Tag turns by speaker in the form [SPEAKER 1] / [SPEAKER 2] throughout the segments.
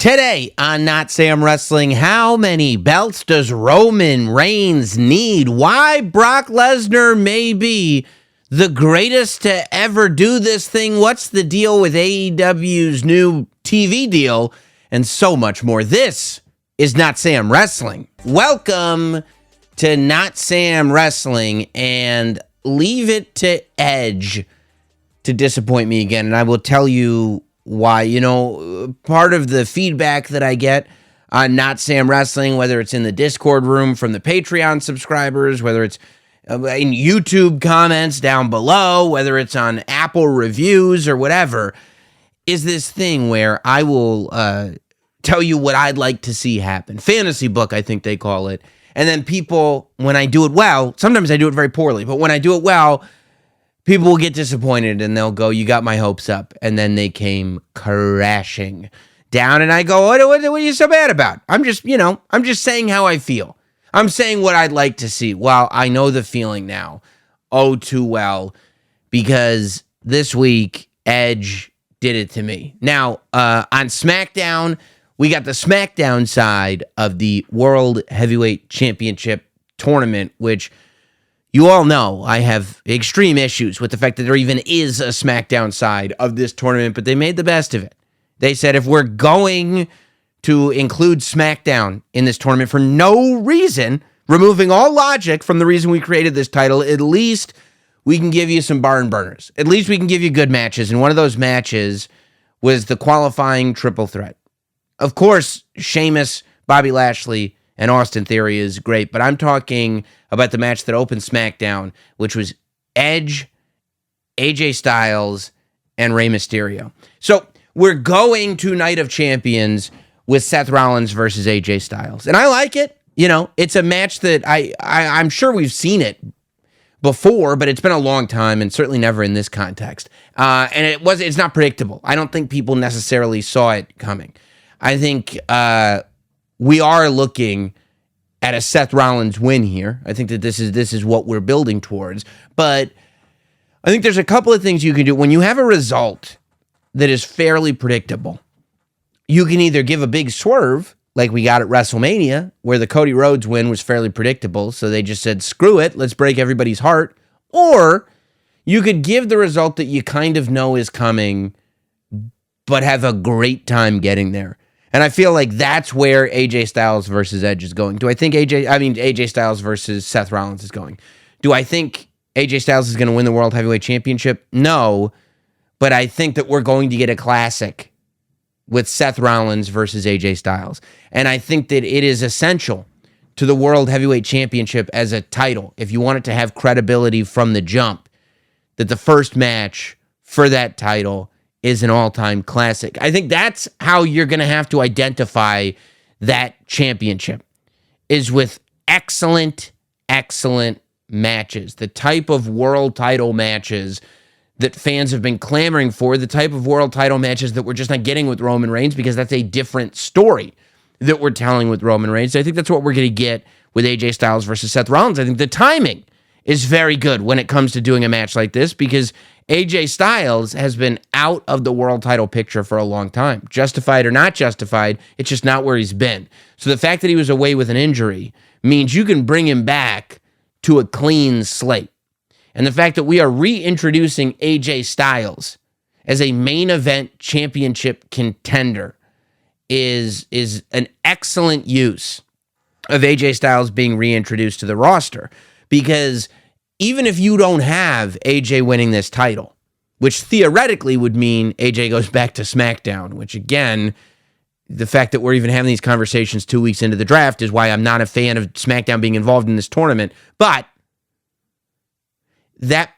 [SPEAKER 1] Today on Not Sam Wrestling, how many belts does Roman Reigns need? Why Brock Lesnar may be the greatest to ever do this thing? What's the deal with AEW's new TV deal? And so much more. This is Not Sam Wrestling. Welcome to Not Sam Wrestling, and leave it to Edge to disappoint me again. And I will tell you why. Part of the feedback that I get on Not Sam Wrestling, whether it's in the Discord room from the Patreon subscribers, whether it's in YouTube comments down below, whether it's on Apple reviews or whatever, is this thing where I will tell you what I'd like to see happen. Fantasy book, I think they call it. And then people, when I do it well, sometimes I do it very poorly, but when I do it well, people will get disappointed and they'll go, "You got my hopes up." And then they came crashing down and I go, what are you so bad about? I'm just saying how I feel. I'm saying what I'd like to see. Well, I know the feeling now, oh too well, because this week Edge did it to me. Now, on SmackDown, we got the SmackDown side of the World Heavyweight Championship tournament, which you all know I have extreme issues with the fact that there even is a SmackDown side of this tournament, but they made the best of it. They said, if we're going to include SmackDown in this tournament for no reason, removing all logic from the reason we created this title, at least we can give you some barn burners. At least we can give you good matches. And one of those matches was the qualifying triple threat. Of course, Sheamus, Bobby Lashley, and Austin Theory is great, but I'm talking about the match that opened SmackDown, which was Edge, AJ Styles, and Rey Mysterio. So we're going to Night of Champions with Seth Rollins versus AJ Styles. And I like it. It's a match that I'm sure we've seen it before, but it's been a long time and certainly never in this context. And it's not predictable. I don't think people necessarily saw it coming. I think we are looking at a Seth Rollins win here. I think that this is what we're building towards. But I think there's a couple of things you can do. When you have a result that is fairly predictable, you can either give a big swerve, like we got at WrestleMania, where the Cody Rhodes win was fairly predictable, so they just said, screw it, let's break everybody's heart. Or you could give the result that you kind of know is coming, but have a great time getting there. And I feel like that's where AJ Styles versus Edge is going. Do I think AJ Styles versus Seth Rollins is going? Do I think AJ Styles is going to win the World Heavyweight Championship? No, but I think that we're going to get a classic with Seth Rollins versus AJ Styles. And I think that it is essential to the World Heavyweight Championship as a title, if you want it to have credibility from the jump, that the first match for that title is an all-time classic. I think that's how you're going to have to identify that championship, is with excellent, excellent matches. The type of world title matches that fans have been clamoring for, the type of world title matches that we're just not getting with Roman Reigns, because that's a different story that we're telling with Roman Reigns. I think that's what we're going to get with AJ Styles versus Seth Rollins. I think the timing is very good when it comes to doing a match like this, because AJ Styles has been out of the world title picture for a long time. Justified or not justified, it's just not where he's been. So the fact that he was away with an injury means you can bring him back to a clean slate. And the fact that we are reintroducing AJ Styles as a main event championship contender is an excellent use of AJ Styles being reintroduced to the roster. Because even if you don't have AJ winning this title, which theoretically would mean AJ goes back to SmackDown, which again, the fact that we're even having these conversations 2 weeks into the draft is why I'm not a fan of SmackDown being involved in this tournament. But that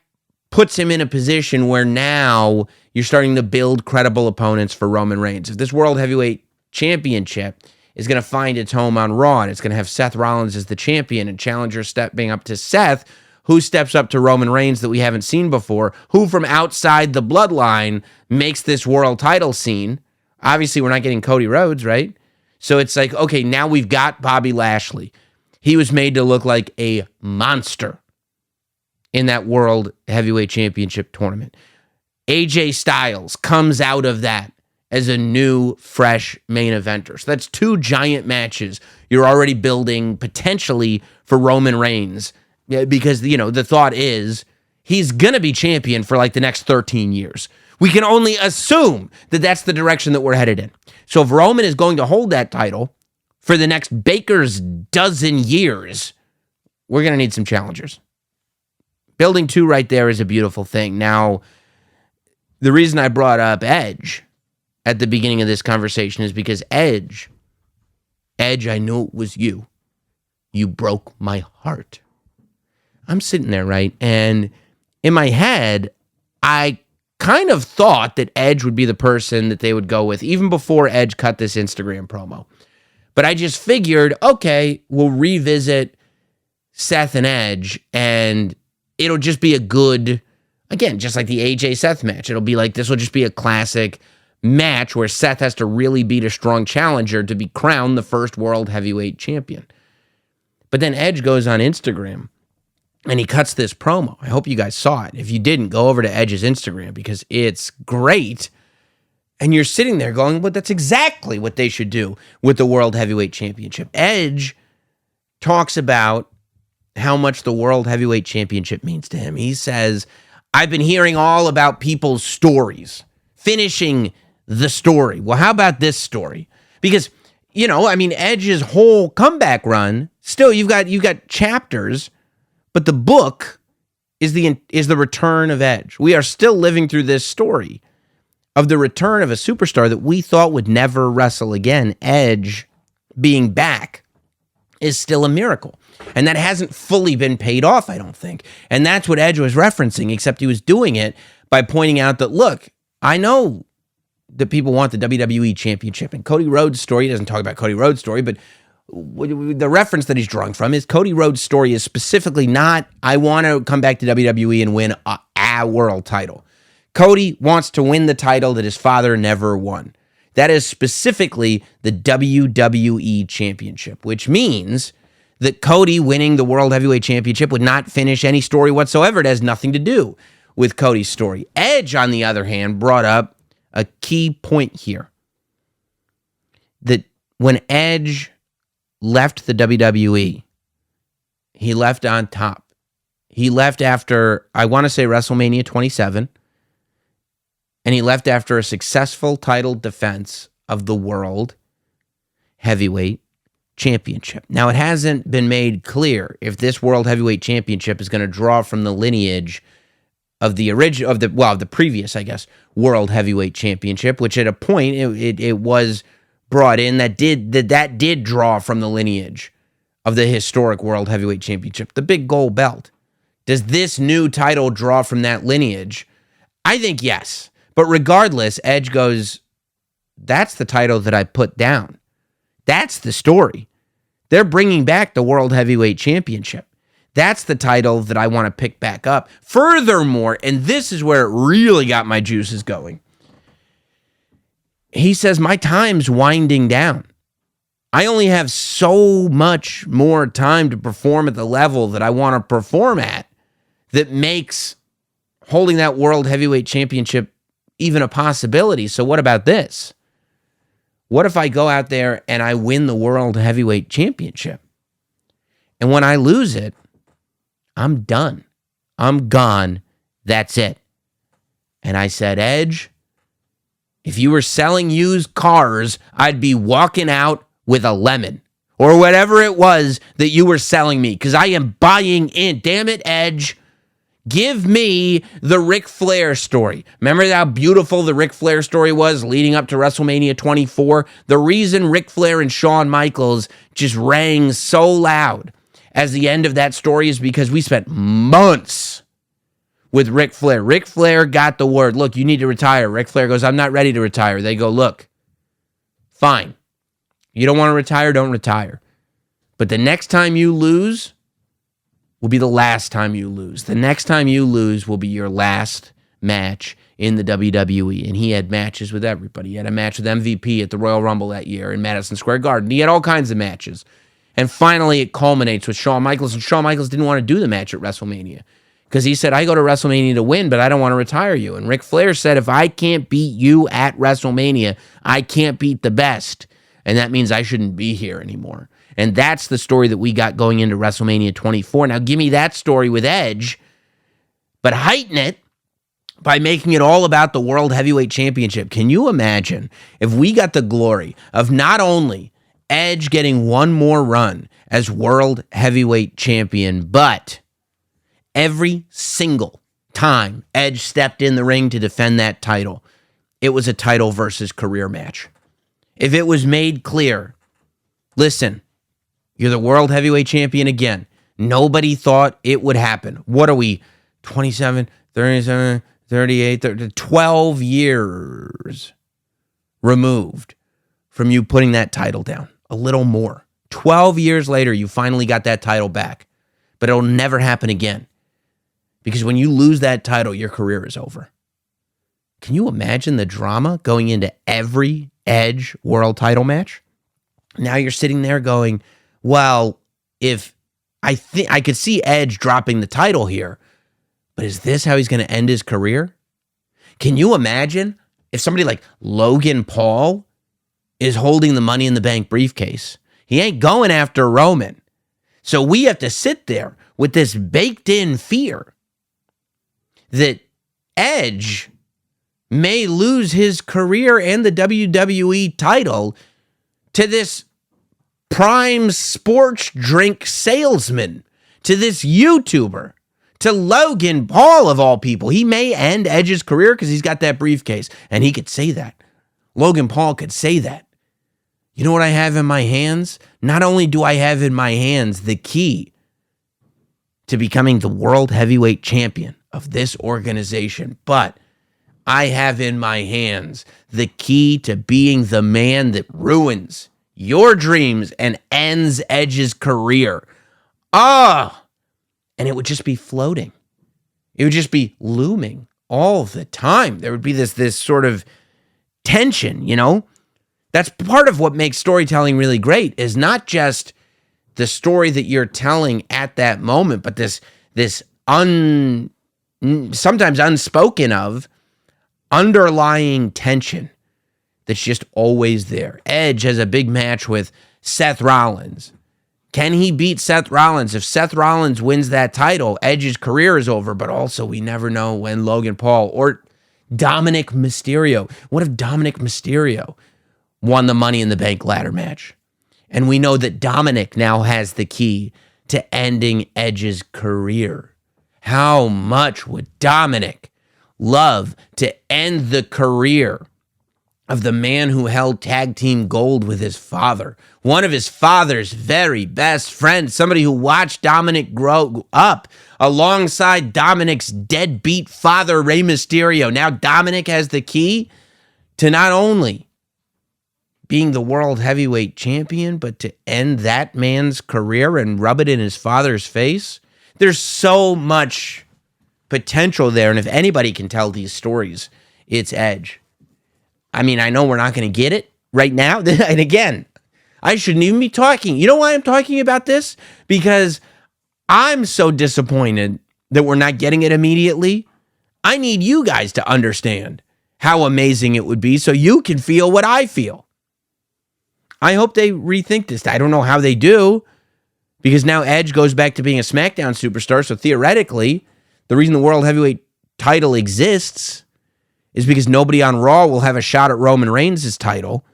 [SPEAKER 1] puts him in a position where now you're starting to build credible opponents for Roman Reigns. If this World Heavyweight Championship is going to find its home on Raw, and it's going to have Seth Rollins as the champion and challenger stepping up to Seth, who steps up to Roman Reigns that we haven't seen before, who from outside the bloodline makes this world title scene. Obviously, we're not getting Cody Rhodes, right? So it's like, okay, now we've got Bobby Lashley. He was made to look like a monster in that World Heavyweight Championship tournament. AJ Styles comes out of that as a new, fresh main eventer. So that's 2 giant matches you're already building potentially for Roman Reigns. Yeah, because, the thought is he's going to be champion for like the next 13 years. We can only assume that that's the direction that we're headed in. So if Roman is going to hold that title for the next Baker's dozen years, we're going to need some challengers. Building 2 right there is a beautiful thing. Now, the reason I brought up Edge at the beginning of this conversation is because Edge, I knew it was you. You broke my heart. I'm sitting there, right? And in my head, I kind of thought that Edge would be the person that they would go with, even before Edge cut this Instagram promo. But I just figured, okay, we'll revisit Seth and Edge, and it'll just be a good, again, just like the AJ Seth match. It'll be like, this will just be a classic match where Seth has to really beat a strong challenger to be crowned the first world heavyweight champion. But then Edge goes on Instagram and he cuts this promo. I hope you guys saw it. If you didn't, go over to Edge's Instagram because it's great. And you're sitting there going, well, that's exactly what they should do with the World Heavyweight Championship. Edge talks about how much the World Heavyweight Championship means to him. He says, I've been hearing all about people's stories, finishing the story. Well, how about this story? Because, Edge's whole comeback run, still you've got chapters, but the book is the return of Edge. We are still living through this story of the return of a superstar that we thought would never wrestle again. Edge being back is still a miracle. And that hasn't fully been paid off, I don't think. And that's what Edge was referencing, except he was doing it by pointing out that, look, I know that people want the WWE Championship. And Cody Rhodes' story, he doesn't talk about Cody Rhodes' story, but the reference that he's drawing from is Cody Rhodes' story is specifically not, I want to come back to WWE and win a world title. Cody wants to win the title that his father never won. That is specifically the WWE Championship, which means that Cody winning the World Heavyweight Championship would not finish any story whatsoever. It has nothing to do with Cody's story. Edge, on the other hand, brought up a key point here. That when Edge left the WWE, he left on top. He left after, I want to say, WrestleMania 27, and he left after a successful title defense of the World Heavyweight Championship. Now, it hasn't been made clear if this World Heavyweight Championship is going to draw from the lineage of the original, the previous, I guess, World Heavyweight Championship, which at a point it was brought in that did draw from the lineage of the historic World Heavyweight Championship, the big gold belt. Does this new title draw from that lineage? I think yes. But regardless, Edge goes, that's the title that I put down. That's the story. They're bringing back the World Heavyweight Championship. That's the title that I want to pick back up. Furthermore, and this is where it really got my juices going, he says, my time's winding down. I only have so much more time to perform at the level that I want to perform at that makes holding that World Heavyweight Championship even a possibility. So what about this? What if I go out there and I win the World Heavyweight Championship? And when I lose it, I'm done. I'm gone. That's it. And I said, Edge, if you were selling used cars, I'd be walking out with a lemon or whatever it was that you were selling me, because I am buying in. Damn it, Edge. Give me the Ric Flair story. Remember how beautiful the Ric Flair story was leading up to WrestleMania 24? The reason Ric Flair and Shawn Michaels just rang so loud as the end of that story is because we spent months with Ric Flair. Ric Flair got the word, look, you need to retire. Ric Flair goes, I'm not ready to retire. They go, look, fine. You don't want to retire, don't retire. But the next time you lose will be the last time you lose. The next time you lose will be your last match in the WWE. And he had matches with everybody. He had a match with MVP at the Royal Rumble that year in Madison Square Garden. He had all kinds of matches. And finally, it culminates with Shawn Michaels. And Shawn Michaels didn't want to do the match at WrestleMania Because he said, I go to WrestleMania to win, but I don't want to retire you. And Ric Flair said, if I can't beat you at WrestleMania, I can't beat the best. And that means I shouldn't be here anymore. And that's the story that we got going into WrestleMania 24. Now, give me that story with Edge, but heighten it by making it all about the World Heavyweight Championship. Can you imagine if we got the glory of not only Edge getting one more run as World Heavyweight Champion, but every single time Edge stepped in the ring to defend that title, it was a title versus career match. If it was made clear, listen, you're the World Heavyweight Champion again. Nobody thought it would happen. What are we, 27, 37, 38, 30, 12 years removed from you putting that title down? A little more. 12 years later, you finally got that title back. But it'll never happen again. Because when you lose that title, your career is over. Can you imagine the drama going into every Edge world title match? Now you're sitting there going, well, if I could see Edge dropping the title here, but is this how he's going to end his career? Can you imagine if somebody like Logan Paul is holding the Money in the Bank briefcase? He ain't going after Roman. So we have to sit there with this baked in fear that Edge may lose his career and the WWE title to this prime sports drink salesman, to this YouTuber, to Logan Paul of all people. He may end Edge's career because he's got that briefcase, and he could say that. Logan Paul could say that. You know what I have in my hands? Not only do I have in my hands the key to becoming the World Heavyweight Champion of this organization, but I have in my hands the key to being the man that ruins your dreams and ends Edge's career. And it would just be floating. It would just be looming all the time. There would be this sort of tension, you know? That's part of what makes storytelling really great, is not just the story that you're telling at that moment, but this sometimes unspoken of underlying tension that's just always there. Edge has a big match with Seth Rollins. Can he beat Seth Rollins? If Seth Rollins wins that title, Edge's career is over, but also we never know when Logan Paul or Dominic Mysterio. What if Dominic Mysterio won the Money in the Bank ladder match? And we know that Dominic now has the key to ending Edge's career. How much would Dominic love to end the career of the man who held tag team gold with his father, one of his father's very best friends, somebody who watched Dominic grow up alongside Dominic's deadbeat father, Rey Mysterio. Now Dominic has the key to not only being the World Heavyweight Champion, but to end that man's career and rub it in his father's face. There's so much potential there, and if anybody can tell these stories, it's Edge. I mean, I know we're not going to get it right now, and again, I shouldn't even be talking. You know why I'm talking about this? Because I'm so disappointed that we're not getting it immediately. I need you guys to understand how amazing it would be so you can feel what I feel. I hope they rethink this. I don't know how they do, because now Edge goes back to being a SmackDown superstar, so theoretically, the reason the World Heavyweight title exists is because nobody on Raw will have a shot at Roman Reigns' title.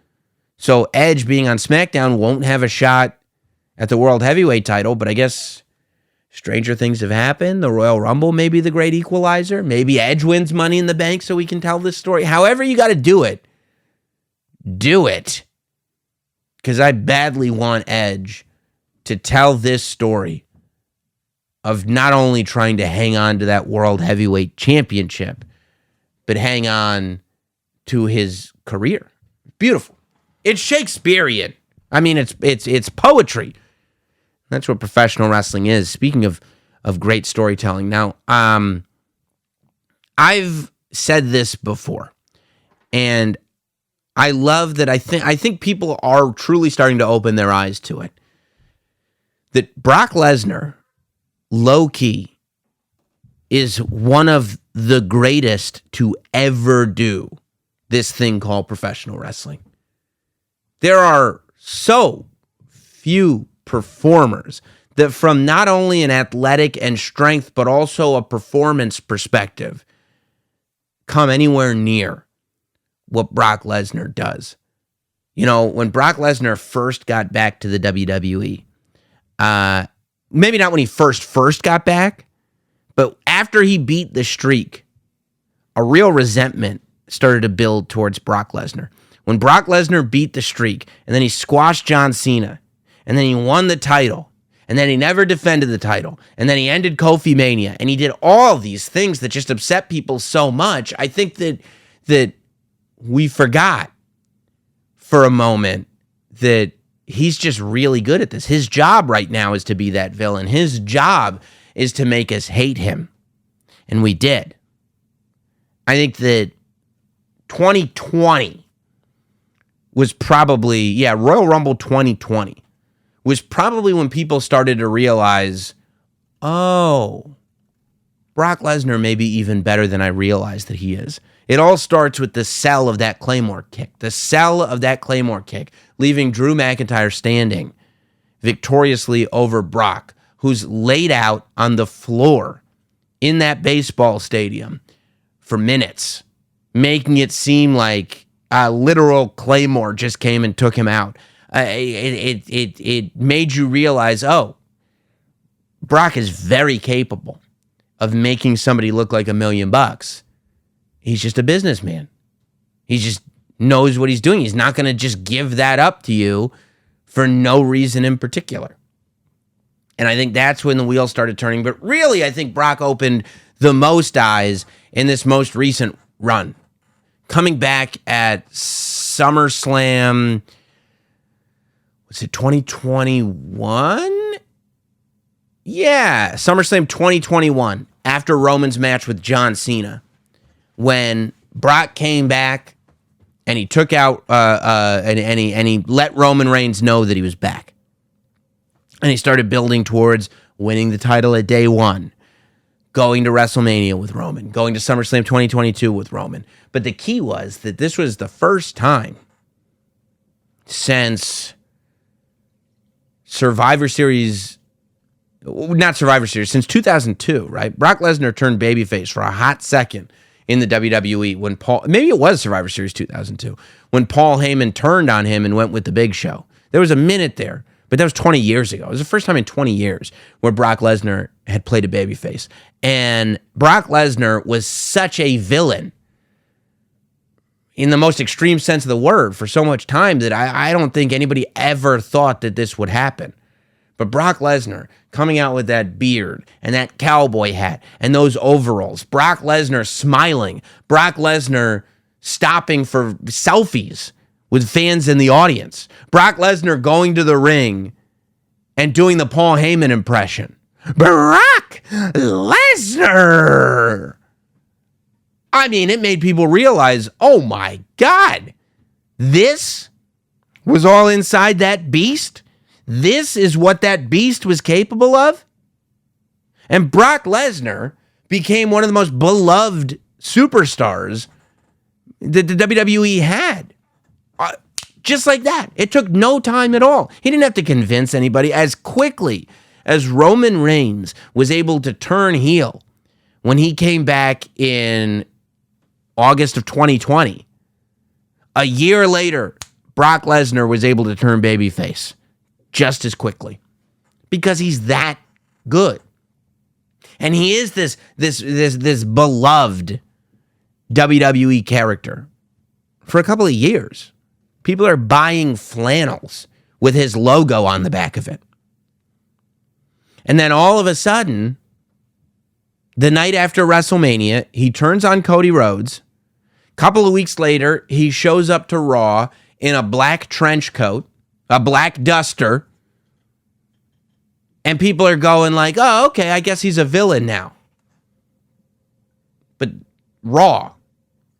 [SPEAKER 1] So Edge being on SmackDown won't have a shot at the World Heavyweight title, but I guess stranger things have happened. The Royal Rumble may be the great equalizer. Maybe Edge wins Money in the Bank so we can tell this story. However you got to do it, do it. Because I badly want Edge to tell this story of not only trying to hang on to that World Heavyweight Championship, but hang on to his career. Beautiful. It's Shakespearean. I mean, it's poetry. That's what professional wrestling is. Speaking of great storytelling. Now, I've said this before, and I love that. I think people are truly starting to open their eyes to it. That Brock Lesnar, low key, is one of the greatest to ever do this thing called professional wrestling. There are so few performers that from not only an athletic and strength, but also a performance perspective, come anywhere near what Brock Lesnar does. You know, when Brock Lesnar first got back to the WWE, maybe not when he first got back, but after he beat the streak, a real resentment started to build towards Brock Lesnar. When Brock Lesnar beat the streak, and then he squashed John Cena, and then he won the title, and then he never defended the title, and then he ended Kofi Mania, and he did all these things that just upset people so much, I think that we forgot for a moment that he's just really good at this. His job right now is to be that villain. His job is to make us hate him. And we did. I think that 2020 was probably, Royal Rumble 2020 was probably when people started to realize, oh, Brock Lesnar may be even better than I realized that he is. It all starts with the sell of that Claymore kick. The sell of that Claymore kick, leaving Drew McIntyre standing victoriously over Brock, who's laid out on the floor in that baseball stadium for minutes, making it seem like a literal Claymore just came and took him out. It made you realize, oh, Brock is very capable of making somebody look like $1 million. He's just a businessman. He just knows what he's doing. He's not going to just give that up to you for no reason in particular. And I think that's when the wheels started turning. But really, I think Brock opened the most eyes in this most recent run. Coming back at SummerSlam, was it 2021? Yeah, SummerSlam 2021, after Roman's match with John Cena, when Brock came back and he took out and he let Roman Reigns know that he was back. And he started building towards winning the title at day one, going to WrestleMania with Roman, going to SummerSlam 2022 with Roman. But the key was that this was the first time since Survivor Series, not Survivor Series, since 2002, right? Brock Lesnar turned babyface for a hot second in the WWE when maybe it was Survivor Series 2002, when Paul Heyman turned on him and went with the Big Show. There was a minute there, but that was 20 years ago. It was the first time in 20 years where Brock Lesnar had played a babyface. And Brock Lesnar was such a villain in the most extreme sense of the word for so much time that I don't think anybody ever thought that this would happen. But Brock Lesnar coming out with that beard and that cowboy hat and those overalls, Brock Lesnar smiling, Brock Lesnar stopping for selfies with fans in the audience, Brock Lesnar going to the ring and doing the Paul Heyman impression. Brock Lesnar! I mean, it made people realize, oh my God, this was all inside that beast? This is what that beast was capable of? And Brock Lesnar became one of the most beloved superstars that the WWE had. Just like that. It took no time at all. He didn't have to convince anybody. As quickly as Roman Reigns was able to turn heel when he came back in August of 2020, a year later, Brock Lesnar was able to turn babyface just as quickly because he's that good. And he is this beloved WWE character for a couple of years. People are buying flannels with his logo on the back of it. And then all of a sudden, the night after WrestleMania, he turns on Cody Rhodes. A couple of weeks later, he shows up to Raw in a black trench coat, a black duster, and people are going like, oh, okay, I guess he's a villain now. But Raw,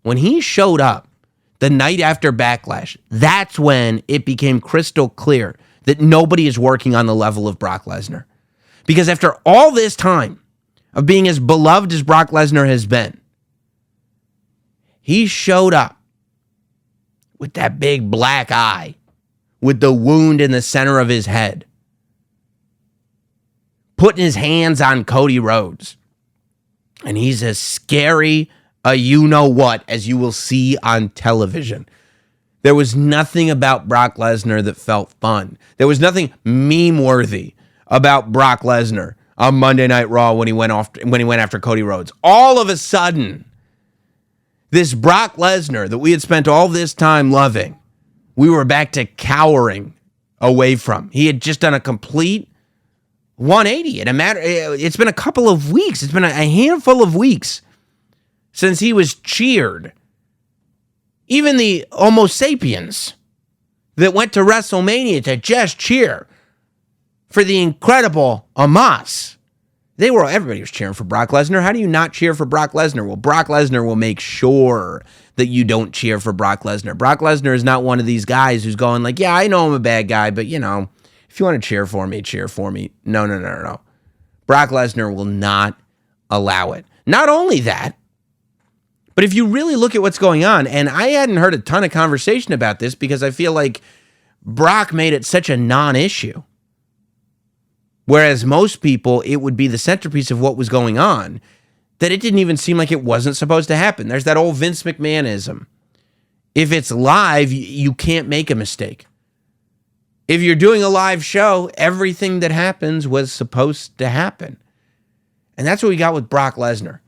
[SPEAKER 1] when he showed up the night after Backlash, that's when it became crystal clear that nobody is working on the level of Brock Lesnar. Because after all this time, of being as beloved as Brock Lesnar has been. He showed up with that big black eye, with the wound in the center of his head, putting his hands on Cody Rhodes. And he's as scary a you-know-what as you will see on television. There was nothing about Brock Lesnar that felt fun. There was nothing meme-worthy about Brock Lesnar on Monday Night Raw when he went after Cody Rhodes. All of a sudden, this Brock Lesnar that we had spent all this time loving, we were back to cowering away from. He had just done a complete 180. It's been a couple of weeks. It's been a handful of weeks since he was cheered. Even the Homo sapiens that went to WrestleMania to just cheer for the incredible Omos. Everybody was cheering for Brock Lesnar. How do you not cheer for Brock Lesnar? Well, Brock Lesnar will make sure that you don't cheer for Brock Lesnar. Brock Lesnar is not one of these guys who's going like, yeah, I know I'm a bad guy, but if you want to cheer for me, cheer for me. No. Brock Lesnar will not allow it. Not only that, but if you really look at what's going on, and I hadn't heard a ton of conversation about this because I feel like Brock made it such a non-issue. Whereas most people, it would be the centerpiece of what was going on, that it didn't even seem like it wasn't supposed to happen. There's that old Vince McMahonism. If it's live, you can't make a mistake. If you're doing a live show, everything that happens was supposed to happen. And that's what we got with Brock Lesnar.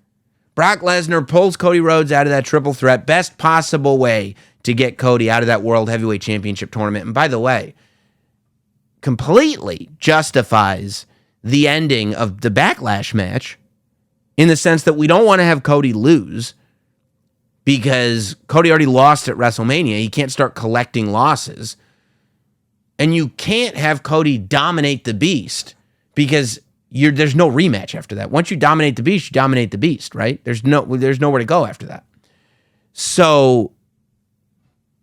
[SPEAKER 1] Brock Lesnar pulls Cody Rhodes out of that triple threat, best possible way to get Cody out of that World Heavyweight Championship tournament. And by the way, completely justifies the ending of the Backlash match in the sense that we don't want to have Cody lose because Cody already lost at WrestleMania. He can't start collecting losses. And you can't have Cody dominate the Beast because there's no rematch after that. Once you dominate the Beast, you dominate the Beast, right? There's nowhere to go after that. So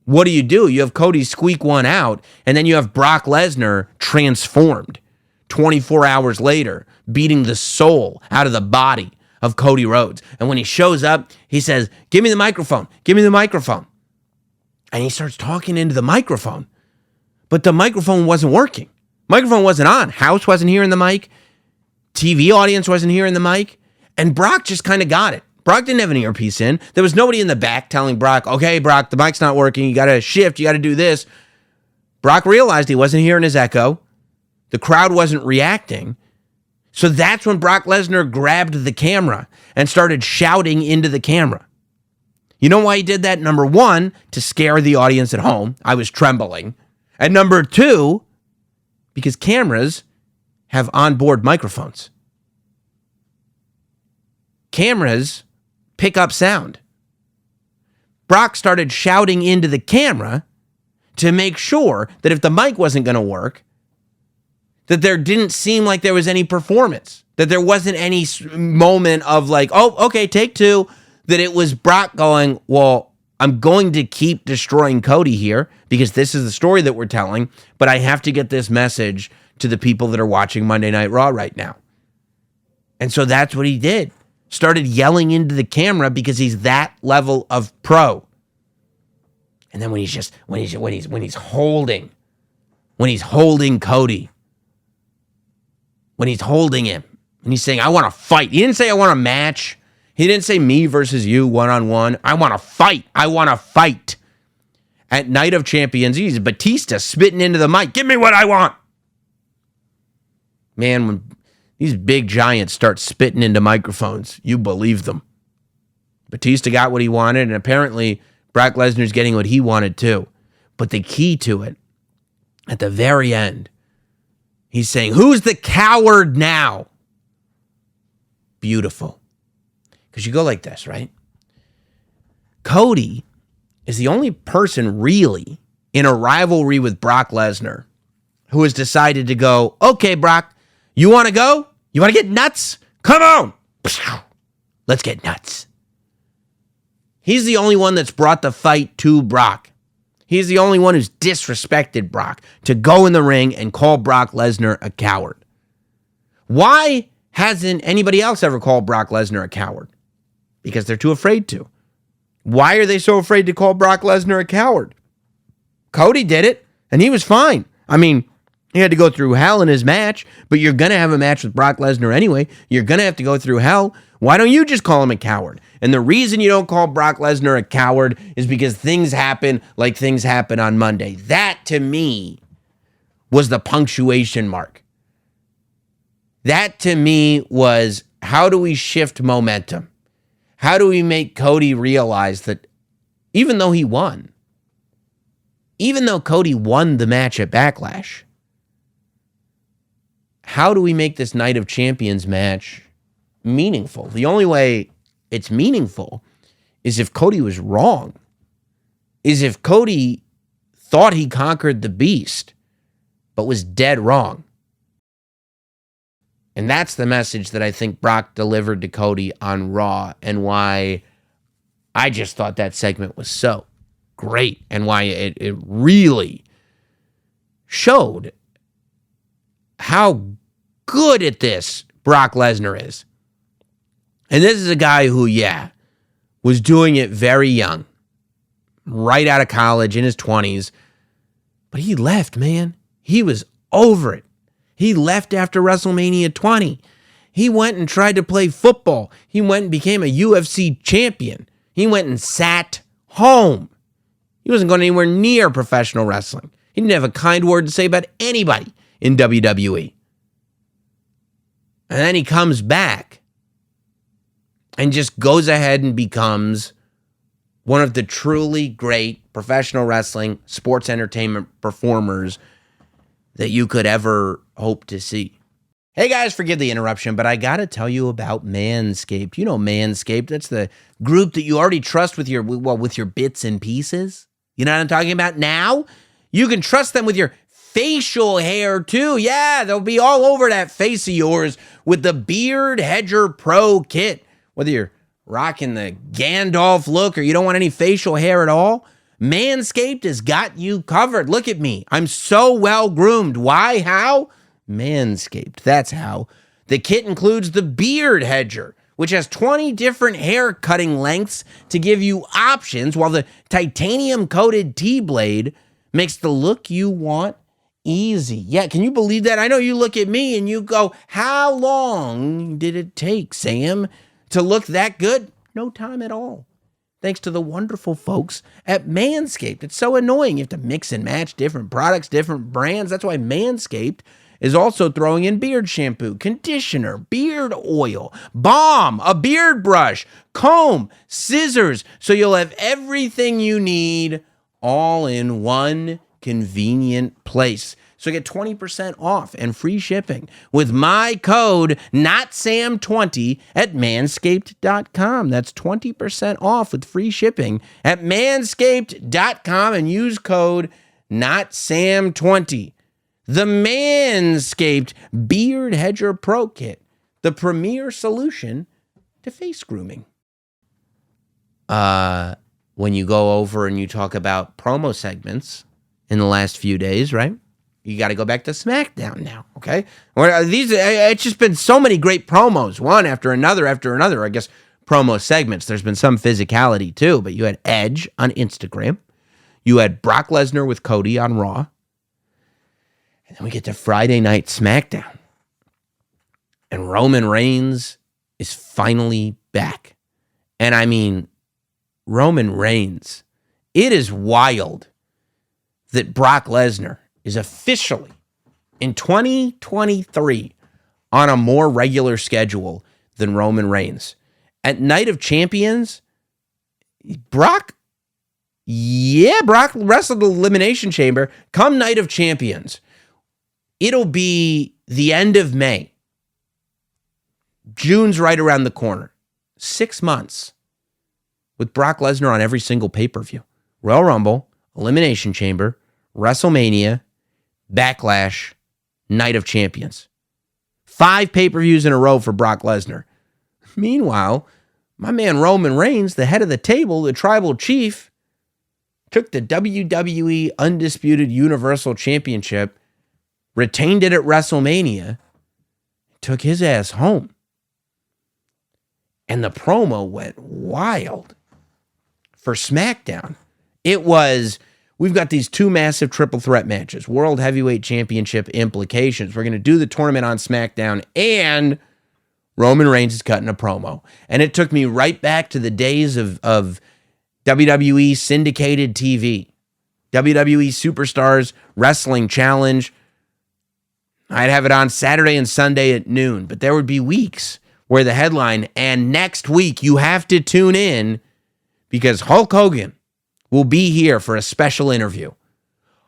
[SPEAKER 1] what do? You have Cody squeak one out, and then you have Brock Lesnar transformed 24 hours later, beating the soul out of the body of Cody Rhodes. And when he shows up, he says, give me the microphone. Give me the microphone. And he starts talking into the microphone. But the microphone wasn't working. Microphone wasn't on. House wasn't hearing the mic. TV audience wasn't hearing the mic. And Brock just kind of got it. Brock didn't have an earpiece in. There was nobody in the back telling Brock, okay, Brock, the mic's not working. You got to shift. You got to do this. Brock realized he wasn't hearing his echo. The crowd wasn't reacting. So that's when Brock Lesnar grabbed the camera and started shouting into the camera. You know why he did that? Number one, to scare the audience at home. I was trembling. And number two, because cameras have onboard microphones. Cameras pick up sound. Brock started shouting into the camera to make sure that if the mic wasn't going to work, that there didn't seem like there was any performance, that there wasn't any moment of like, oh, okay, take two, that it was Brock going, well, I'm going to keep destroying Cody here because this is the story that we're telling, but I have to get this message to the people that are watching Monday Night Raw right now. And so that's what he did. Started yelling into the camera because he's that level of pro. And then when he's holding Cody, when he's holding him, and he's saying, I want to fight. He didn't say I want a match. He didn't say me versus you one-on-one. I want to fight. I want to fight. At Night of Champions, he's Batista spitting into the mic. Give me what I want. Man, when these big giants start spitting into microphones, you believe them. Batista got what he wanted, and apparently Brock Lesnar's getting what he wanted too. But the key to it, at the very end, he's saying, who's the coward now? Beautiful. Because you go like this, right? Cody is the only person really in a rivalry with Brock Lesnar who has decided to go, okay, Brock, you want to go? You want to get nuts? Come on. Let's get nuts. He's the only one that's brought the fight to Brock. He's the only one who's disrespected Brock to go in the ring and call Brock Lesnar a coward. Why hasn't anybody else ever called Brock Lesnar a coward? Because they're too afraid to. Why are they so afraid to call Brock Lesnar a coward? Cody did it, and he was fine. I mean, he had to go through hell in his match, but you're going to have a match with Brock Lesnar anyway. You're going to have to go through hell. Why don't you just call him a coward? And the reason you don't call Brock Lesnar a coward is because things happen like things happen on Monday. That, to me, was the punctuation mark. That, to me, was how do we shift momentum? How do we make Cody realize that even though he won, even though Cody won the match at Backlash, how do we make this Night of Champions match meaningful? The only way it's meaningful is if Cody was wrong, is if Cody thought he conquered the beast, but was dead wrong. And that's the message that I think Brock delivered to Cody on Raw, and why I just thought that segment was so great, and why it really showed how good at this Brock Lesnar is. And this is a guy who, was doing it very young, right out of college, in his 20s. But he left, man. He was over it. He left after WrestleMania 20. He went and tried to play football. He went and became a UFC champion. He went and sat home. He wasn't going anywhere near professional wrestling. He didn't have a kind word to say about anybody in WWE. And then he comes back and just goes ahead and becomes one of the truly great professional wrestling, sports entertainment performers that you could ever hope to see. Hey guys, forgive the interruption, but I got to tell you about Manscaped. You know Manscaped, that's the group that you already trust with your bits and pieces. You know what I'm talking about now? You can trust them with your facial hair too. Yeah, they'll be all over that face of yours with the Beard Hedger Pro Kit. Whether you're rocking the Gandalf look or you don't want any facial hair at all, Manscaped has got you covered. Look at me. I'm so well groomed. Why? How? Manscaped. That's how. The kit includes the Beard Hedger, which has 20 different hair cutting lengths to give you options, while the titanium-coated T-blade makes the look you want easy. Yeah, can you believe that? I know you look at me and you go, how long did it take, Sam, to look that good? No time at all. Thanks to the wonderful folks at Manscaped. It's so annoying. You have to mix and match different products, different brands. That's why Manscaped is also throwing in beard shampoo, conditioner, beard oil, balm, a beard brush, comb, scissors, so you'll have everything you need all in one convenient place. So get 20% off and free shipping with my code NOTSAM20 at manscaped.com. That's 20% off with free shipping at manscaped.com and use code NOTSAM20. The Manscaped Beard Hedger Pro Kit, the premier solution to face grooming. When you go over and you talk about promo segments in the last few days, right? You got to go back to SmackDown now, okay? It's just been so many great promos, one after another, I guess, promo segments. There's been some physicality too, but you had Edge on Instagram. You had Brock Lesnar with Cody on Raw. And then we get to Friday Night SmackDown. And Roman Reigns is finally back. And I mean, Roman Reigns, it is wild that Brock Lesnar is officially in 2023 on a more regular schedule than Roman Reigns. At Night of Champions, Brock wrestled the Elimination Chamber. Come Night of Champions, it'll be the end of May. June's right around the corner. 6 months with Brock Lesnar on every single pay-per-view. Royal Rumble, Elimination Chamber, WrestleMania, Backlash, Night of Champions. 5 pay-per-views in a row for Brock Lesnar. Meanwhile, my man Roman Reigns, the head of the table, the tribal chief, took the WWE Undisputed Universal Championship, retained it at WrestleMania, took his ass home. And the promo went wild for SmackDown. It was, we've got these two massive triple threat matches, World Heavyweight Championship implications. We're going to do the tournament on SmackDown, and Roman Reigns is cutting a promo. And it took me right back to the days of WWE syndicated TV, WWE Superstars Wrestling Challenge. I'd have it on Saturday and Sunday at noon, but there would be weeks where the headline, and next week you have to tune in because Hulk Hogan will be here for a special interview.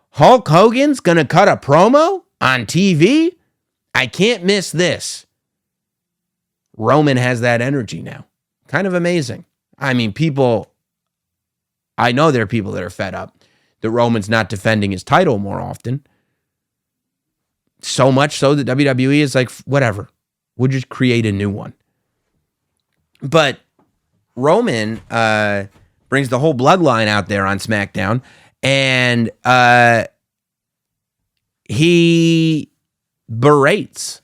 [SPEAKER 1] Hulk Hogan's going to cut a promo on TV? I can't miss this. Roman has that energy now. Kind of amazing. I mean, I know there are people that are fed up that Roman's not defending his title more often. So much so that WWE is like, whatever. We'll just create a new one. But Roman brings the whole bloodline out there on SmackDown, and he berates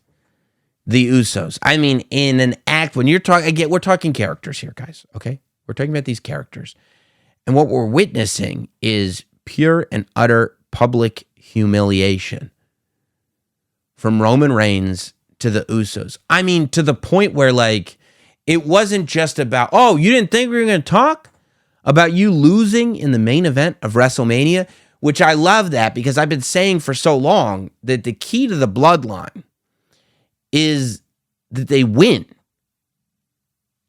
[SPEAKER 1] the Usos. I mean, in an act, when you're talking, again, we're talking characters here, guys, okay? We're talking about these characters. And what we're witnessing is pure and utter public humiliation from Roman Reigns to the Usos. I mean, to the point where, like, it wasn't just about, oh, you didn't think we were going to talk about you losing in the main event of WrestleMania, which I love that because I've been saying for so long that the key to the bloodline is that they win.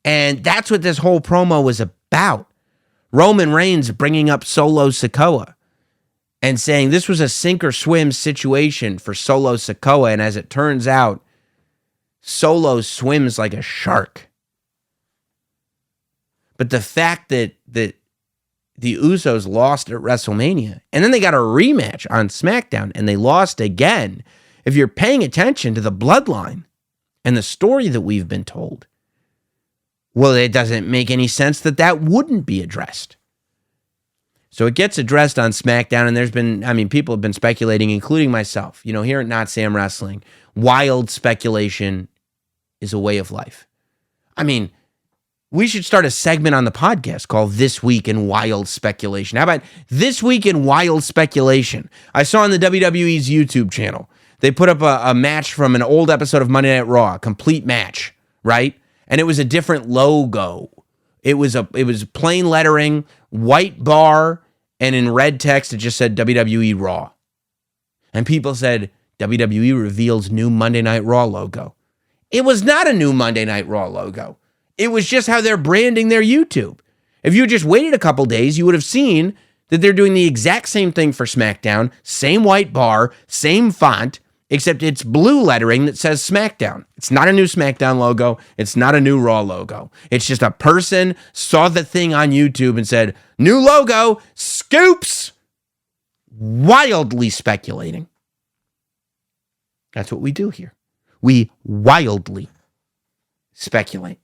[SPEAKER 1] And that's what this whole promo was about. Roman Reigns bringing up Solo Sikoa and saying this was a sink or swim situation for Solo Sikoa. And as it turns out, Solo swims like a shark. But the fact that the Usos lost at WrestleMania, and then they got a rematch on SmackDown, and they lost again. If you're paying attention to the bloodline and the story that we've been told, well, it doesn't make any sense that wouldn't be addressed. So it gets addressed on SmackDown, and there's been, I mean, people have been speculating, including myself. You know, here at Notsam Wrestling, wild speculation is a way of life. I mean, we should start a segment on the podcast called This Week in Wild Speculation. How about This Week in Wild Speculation? I saw on the WWE's YouTube channel, they put up a match from an old episode of Monday Night Raw, a complete match, right? And it was a different logo. It was plain lettering, white bar, and in red text it just said WWE Raw. And people said, WWE reveals new Monday Night Raw logo. It was not a new Monday Night Raw logo. It was just how they're branding their YouTube. If you just waited a couple days, you would have seen that they're doing the exact same thing for SmackDown, same white bar, same font, except it's blue lettering that says SmackDown. It's not a new SmackDown logo. It's not a new Raw logo. It's just a person saw the thing on YouTube and said, new logo, scoops. Wildly speculating. That's what we do here. We wildly speculate.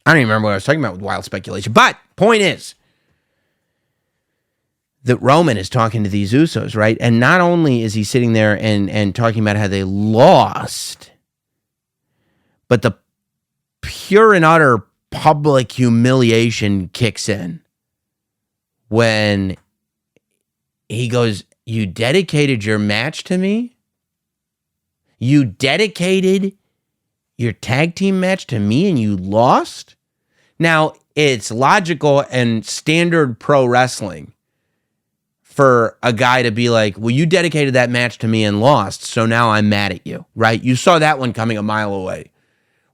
[SPEAKER 1] I don't even remember what I was talking about with wild speculation. But point is that Roman is talking to these Usos, right? And not only is he sitting there and talking about how they lost, but the pure and utter public humiliation kicks in when he goes, you dedicated your match to me? You dedicated your tag team match to me and you lost? Now, it's logical and standard pro wrestling for a guy to be like, well, you dedicated that match to me and lost, so now I'm mad at you, right? You saw that one coming a mile away.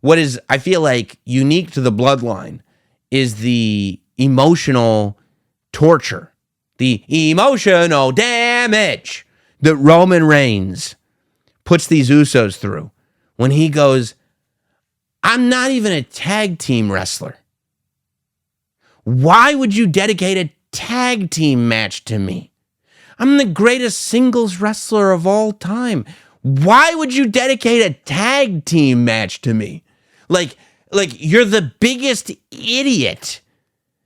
[SPEAKER 1] What is, I feel like, unique to the bloodline is the emotional torture, the emotional damage that Roman Reigns puts these Usos through when he goes, I'm not even a tag team wrestler. Why would you dedicate a tag team match to me? I'm the greatest singles wrestler of all time. Why would you dedicate a tag team match to me? Like you're the biggest idiot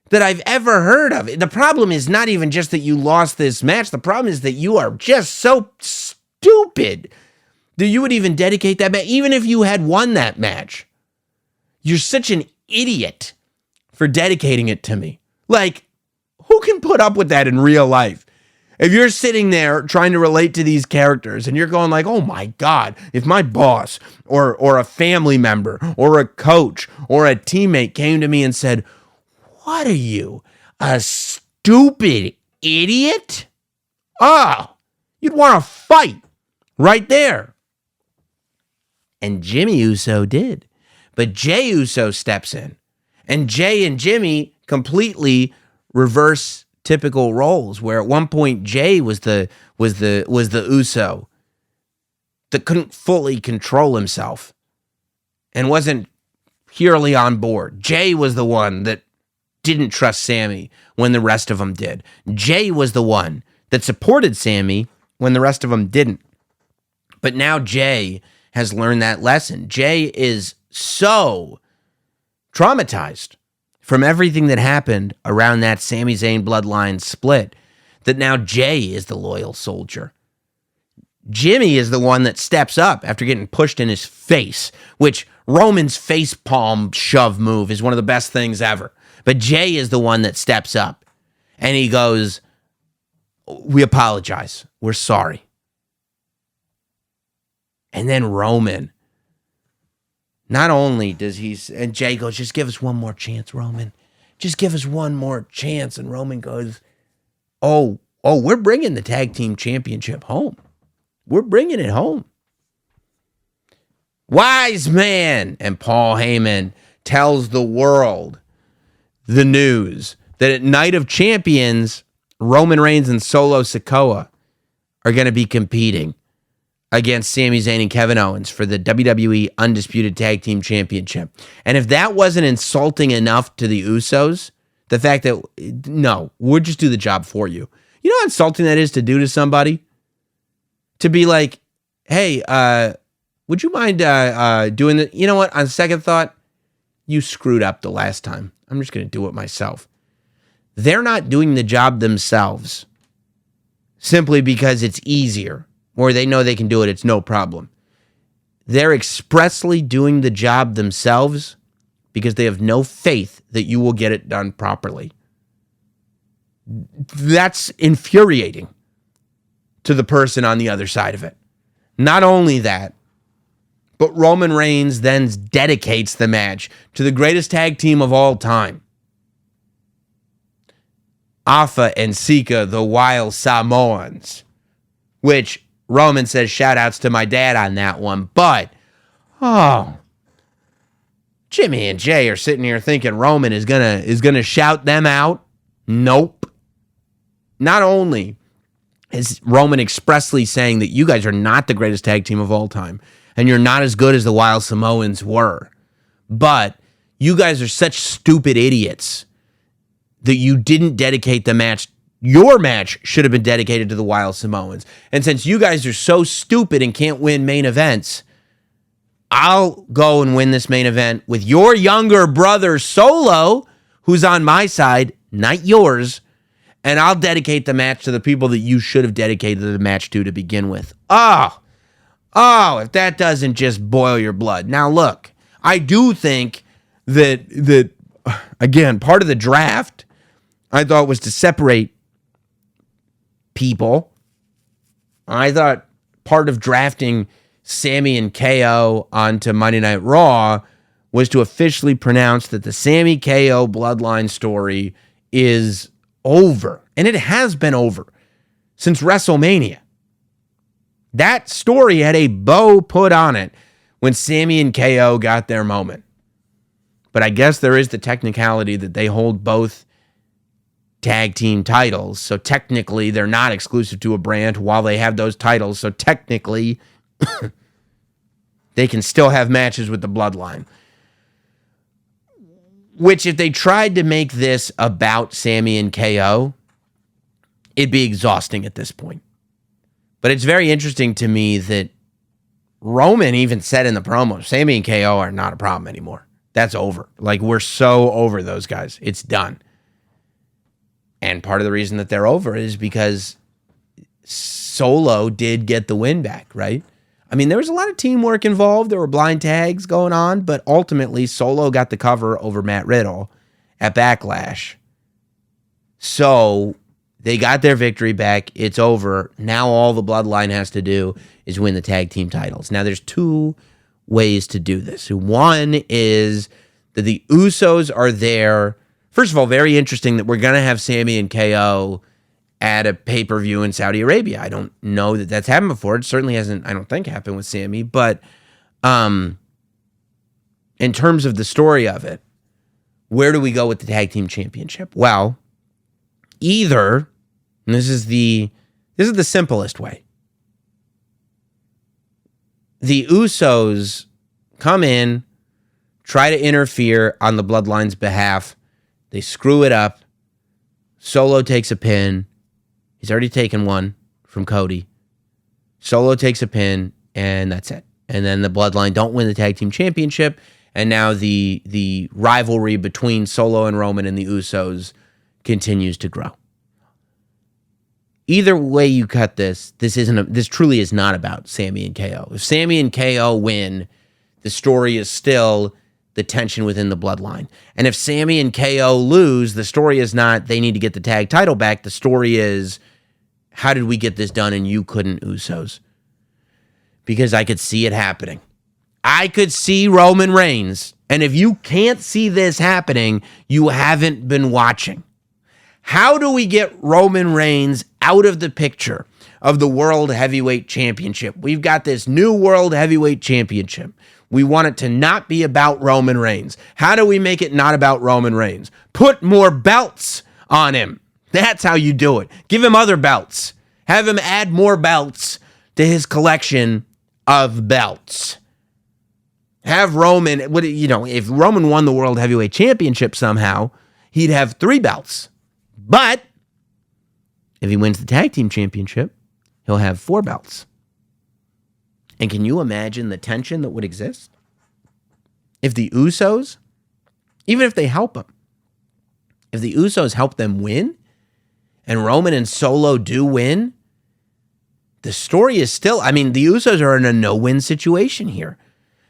[SPEAKER 1] that I've ever heard of. The problem is not even just that you lost this match. The problem is that you are just so stupid that you would even dedicate that match, even if you had won that match. You're such an idiot for dedicating it to me. Like, who can put up with that in real life? If you're sitting there trying to relate to these characters and you're going like, oh my God, if my boss or a family member or a coach or a teammate came to me and said, what are you, a stupid idiot? Oh, you'd want to fight right there. And Jimmy Uso did. But Jey Uso steps in. And Jey and Jimmy completely reverse typical roles, where at one point Jey was the Uso that couldn't fully control himself and wasn't purely on board. Jey was the one that didn't trust Sammy when the rest of them did. Jey was the one that supported Sammy when the rest of them didn't. But now Jey has learned that lesson. Jey is so traumatized from everything that happened around that Sami Zayn bloodline split that now Jey is the loyal soldier. Jimmy is the one that steps up after getting pushed in his face, which Roman's face palm shove move is one of the best things ever. But Jey is the one that steps up and he goes, we apologize. We're sorry. And then Roman, not only does and Jey goes, just give us one more chance, Roman. Just give us one more chance. And Roman goes, oh, we're bringing the tag team championship home. We're bringing it home. Wise man. And Paul Heyman tells the world the news that at Night of Champions, Roman Reigns and Solo Sikoa are going to be competing against Sami Zayn and Kevin Owens for the WWE Undisputed Tag Team Championship. And if that wasn't insulting enough to the Usos, the fact that, no, we'll just do the job for you. You know how insulting that is to do to somebody? To be like, hey, would you mind doing the, you know what, on second thought, you screwed up the last time. I'm just going to do it myself. They're not doing the job themselves simply because it's easier, or they know they can do it, it's no problem. They're expressly doing the job themselves because they have no faith that you will get it done properly. That's infuriating to the person on the other side of it. Not only that, but Roman Reigns then dedicates the match to the greatest tag team of all time. Alpha and Sika, the Wild Samoans, which Roman says shout outs to my dad on that one. But, Jimmy and Jey are sitting here thinking Roman is gonna shout them out. Nope. Not only is Roman expressly saying that you guys are not the greatest tag team of all time, and you're not as good as the Wild Samoans were, but you guys are such stupid idiots that you didn't dedicate the match. Your match should have been dedicated to the Wild Samoans. And since you guys are so stupid and can't win main events, I'll go and win this main event with your younger brother Solo, who's on my side, not yours, and I'll dedicate the match to the people that you should have dedicated the match to begin with. Oh, if that doesn't just boil your blood. Now, look, I do think that again, part of the draft, I thought, was to separate people. I thought part of drafting Sammy and KO onto Monday Night Raw was to officially pronounce that the Sammy KO bloodline story is over. And it has been over since WrestleMania. That story had a bow put on it when Sammy and KO got their moment. But I guess there is the technicality that they hold both tag team titles. So technically, they're not exclusive to a brand while they have those titles. So technically, they can still have matches with the bloodline. Which, if they tried to make this about Sammy and KO, it'd be exhausting at this point. But it's very interesting to me that Roman even said in the promo, Sammy and KO are not a problem anymore. That's over. Like, we're so over those guys. It's done. And part of the reason that they're over is because Solo did get the win back, right? I mean, there was a lot of teamwork involved. There were blind tags going on, but ultimately Solo got the cover over Matt Riddle at Backlash. So they got their victory back. It's over. Now all the Bloodline has to do is win the tag team titles. Now there's two ways to do this. One is that the Usos are there. First of all, very interesting that we're going to have Sami and KO at a pay-per-view in Saudi Arabia. I don't know that that's happened before. It certainly hasn't, I don't think, happened with Sami. But in terms of the story of it, where do we go with the tag team championship? Well, either, and this is the simplest way. The Usos come in, try to interfere on the Bloodline's behalf. They screw it up. Solo takes a pin. He's already taken one from Cody. Solo takes a pin, and that's it. And then the Bloodline don't win the tag team championship, and now the rivalry between Solo and Roman and the Usos continues to grow. Either way you cut this, this truly is not about Sami and KO. If Sami and KO win, the story is still the tension within the Bloodline. And if Sami and KO lose, the story is not they need to get the tag title back. The story is, how did we get this done and you couldn't, Usos? Because I could see it happening. I could see Roman Reigns. And if you can't see this happening, you haven't been watching. How do we get Roman Reigns out of the picture of the World Heavyweight Championship? We've got this new World Heavyweight Championship. We want it to not be about Roman Reigns. How do we make it not about Roman Reigns? Put more belts on him. That's how you do it. Give him other belts. Have him add more belts to his collection of belts. Have Roman, if Roman won the World Heavyweight Championship somehow, he'd have 3 belts. But if he wins the Tag Team Championship, he'll have 4 belts. And can you imagine the tension that would exist? If the Usos, even if they help him, if the Usos help them win, and Roman and Solo do win, the story is still, the Usos are in a no-win situation here.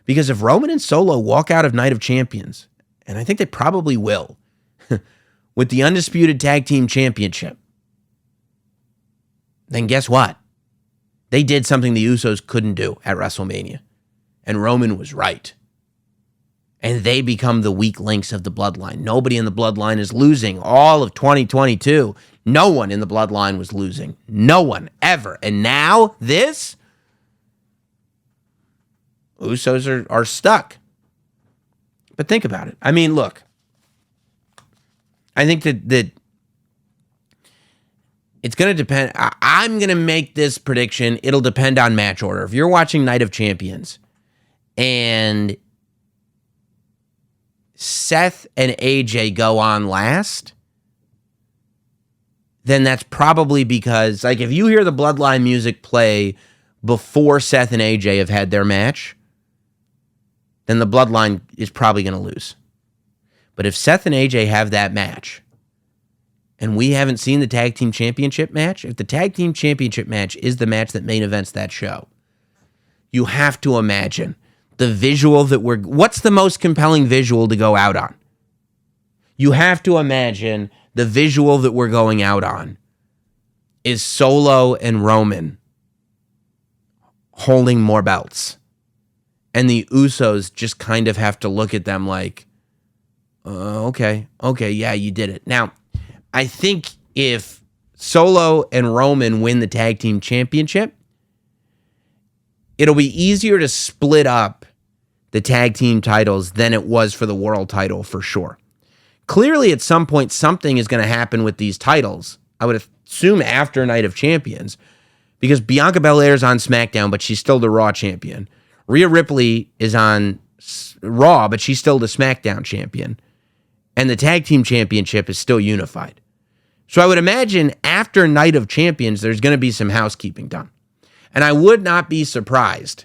[SPEAKER 1] Because if Roman and Solo walk out of Night of Champions, and I think they probably will, with the Undisputed Tag Team Championship, then guess what? They did something the Usos couldn't do at WrestleMania. And Roman was right. And they become the weak links of the Bloodline. Nobody in the Bloodline is losing. All of 2022, no one in the Bloodline was losing. No one, ever. And now, this? Usos are stuck. But think about it. Look. I think that it's going to depend. I'm going to make this prediction. It'll depend on match order. If you're watching Night of Champions and Seth and AJ go on last, then that's probably because, if you hear the Bloodline music play before Seth and AJ have had their match, then the Bloodline is probably going to lose. But if Seth and AJ have that match, and we haven't seen the Tag Team Championship match, if the Tag Team Championship match is the match that main events that show, you have to imagine the visual what's the most compelling visual to go out on? You have to imagine the visual that we're going out on is Solo and Roman holding more belts. And the Usos just kind of have to look at them like, okay, yeah, you did it. Now, I think if Solo and Roman win the Tag Team Championship, it'll be easier to split up the tag team titles than it was for the world title, for sure. Clearly, at some point, something is going to happen with these titles. I would assume after Night of Champions, because Bianca Belair is on SmackDown, but she's still the Raw champion. Rhea Ripley is on Raw, but she's still the SmackDown champion. And the Tag Team Championship is still unified. So I would imagine after Night of Champions, there's going to be some housekeeping done. And I would not be surprised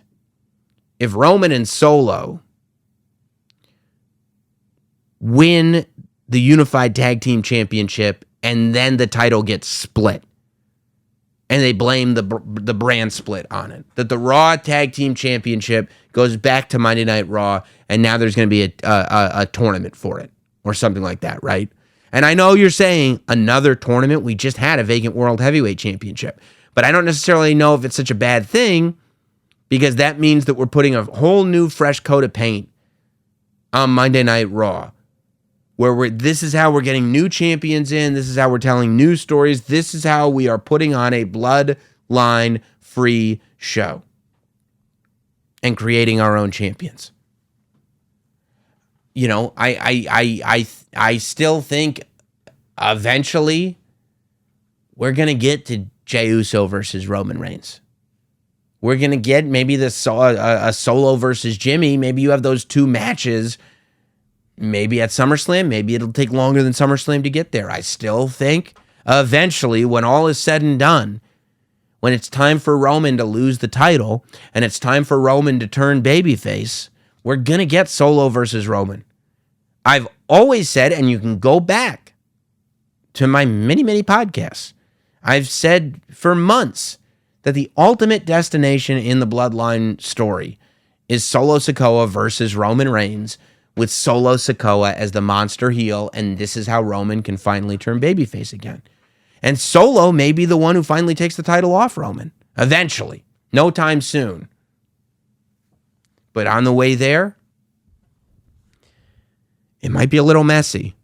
[SPEAKER 1] if Roman and Solo win the Unified Tag Team Championship and then the title gets split. and they blame the brand split on it. That the Raw Tag Team Championship goes back to Monday Night Raw, and now there's going to be a tournament for it or something like that, right? And I know you're saying another tournament. We just had a vacant World Heavyweight Championship, but I don't necessarily know if it's such a bad thing, because that means that we're putting a whole new fresh coat of paint on Monday Night Raw, where this is how we're getting new champions in. This is how we're telling new stories. This is how we are putting on a bloodline-free show and creating our own champions. You know, I still think eventually we're going to get to Jey Uso versus Roman Reigns. We're going to get maybe a Solo versus Jimmy. Maybe you have those two matches maybe at SummerSlam. Maybe it'll take longer than SummerSlam to get there. I still think eventually, when all is said and done, when it's time for Roman to lose the title and it's time for Roman to turn babyface, we're going to get Solo versus Roman. I've always said, and you can go back to my many, many podcasts, I've said for months that the ultimate destination in the Bloodline story is Solo Sikoa versus Roman Reigns, with Solo Sikoa as the monster heel, and this is how Roman can finally turn babyface again. And Solo may be the one who finally takes the title off Roman, eventually, no time soon. But on the way there, it might be a little messy.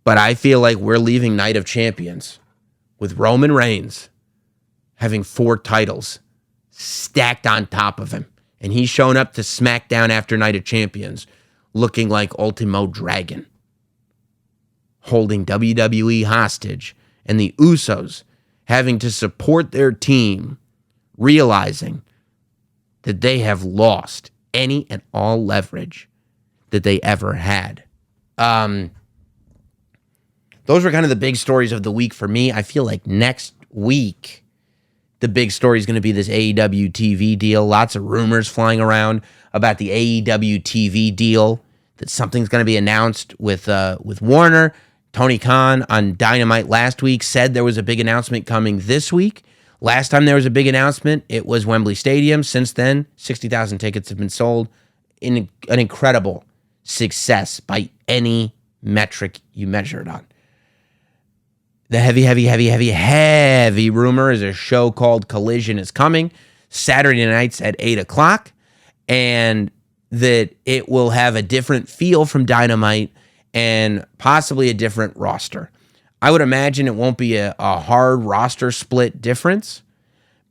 [SPEAKER 1] But I feel like we're leaving Night of Champions with Roman Reigns having 4 titles stacked on top of him. And he's shown up to SmackDown after Night of Champions looking like Ultimo Dragon, holding WWE hostage, and the Usos having to support their team, realizing that they have lost any and all leverage that they ever had. Those were kind of the big stories of the week for me. I feel like next week, the big story is going to be this AEW TV deal. Lots of rumors flying around about the AEW TV deal, that something's going to be announced with Warner. Tony Khan on Dynamite last week said there was a big announcement coming this week. Last time there was a big announcement, it was Wembley Stadium. Since then, 60,000 tickets have been sold. In an incredible success by any metric you measure it on. The heavy rumor is a show called Collision is coming Saturday nights at 8 o'clock, and that it will have a different feel from Dynamite and possibly a different roster. I would imagine it won't be a hard roster split difference,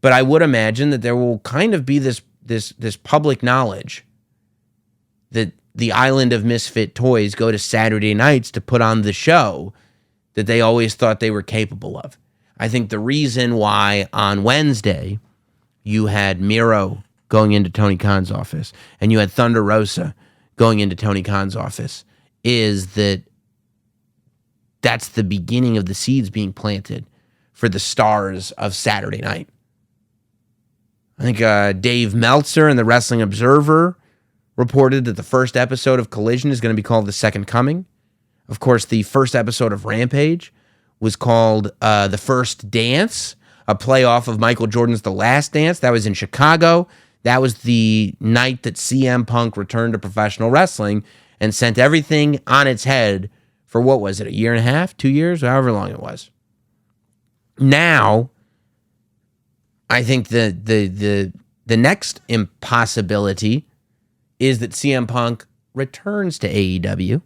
[SPEAKER 1] but I would imagine that there will kind of be this public knowledge that the Island of Misfit Toys go to Saturday nights to put on the show that they always thought they were capable of. I think the reason why on Wednesday you had Miro going into Tony Khan's office and you had Thunder Rosa going into Tony Khan's office is that that's the beginning of the seeds being planted for the stars of Saturday night. I think Dave Meltzer in the Wrestling Observer reported that the first episode of Collision is going to be called The Second Coming. Of course, the first episode of Rampage was called The First Dance, a playoff of Michael Jordan's The Last Dance. That was in Chicago. That was the night that CM Punk returned to professional wrestling and sent everything on its head for, what was it, a year and a half, 2 years, however long it was. Now, I think the next impossibility is that CM Punk returns to AEW,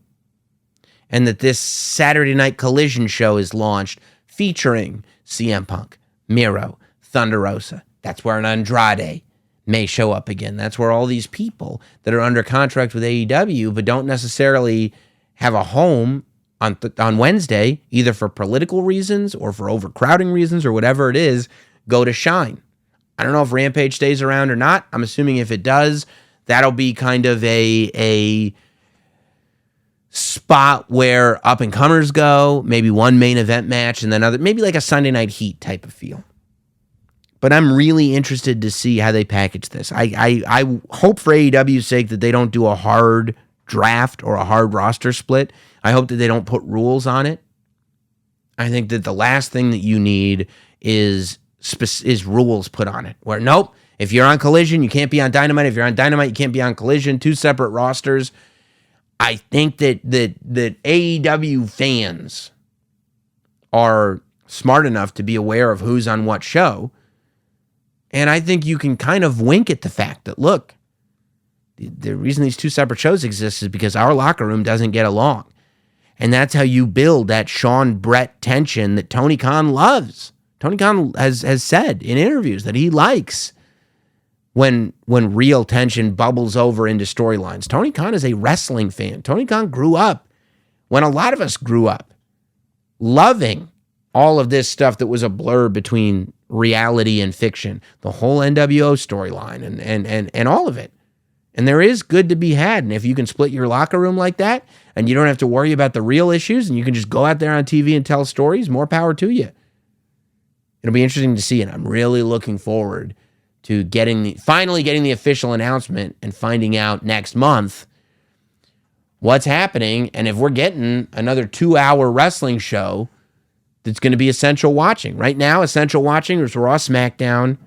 [SPEAKER 1] and that this Saturday Night Collision show is launched featuring CM Punk, Miro, Thunder Rosa. That's where an Andrade may show up again. That's where all these people that are under contract with AEW but don't necessarily have a home on Wednesday, either for political reasons or for overcrowding reasons or whatever it is, go to shine. I don't know if Rampage stays around or not. I'm assuming if it does, that'll be kind of a spot where up-and-comers go, maybe one main event match and then other, maybe like a Sunday Night Heat type of feel. But I'm really interested to see how they package this. I hope for AEW's sake that they don't do a hard draft or a hard roster split. I hope that they don't put rules on it. I think that the last thing that you need is rules put on it. Where nope, if you're on Collision, you can't be on Dynamite. If you're on Dynamite, you can't be on Collision. 2 separate rosters. I think that AEW fans are smart enough to be aware of who's on what show. And I think you can kind of wink at the fact that, look, the reason these 2 separate shows exist is because our locker room doesn't get along. And that's how you build that Sean Brett tension that Tony Khan loves. Tony Khan has said in interviews that he likes when real tension bubbles over into storylines. Tony Khan is a wrestling fan. Tony Khan grew up when a lot of us grew up loving all of this stuff that was a blur between reality and fiction. The whole NWO storyline and all of it. And there is good to be had. And if you can split your locker room like that and you don't have to worry about the real issues and you can just go out there on TV and tell stories, more power to you. It'll be interesting to see. And I'm really looking forward to finally getting the official announcement and finding out next month what's happening. And if we're getting another 2-hour wrestling show that's going to be essential watching. Right now, essential watching is Raw, SmackDown,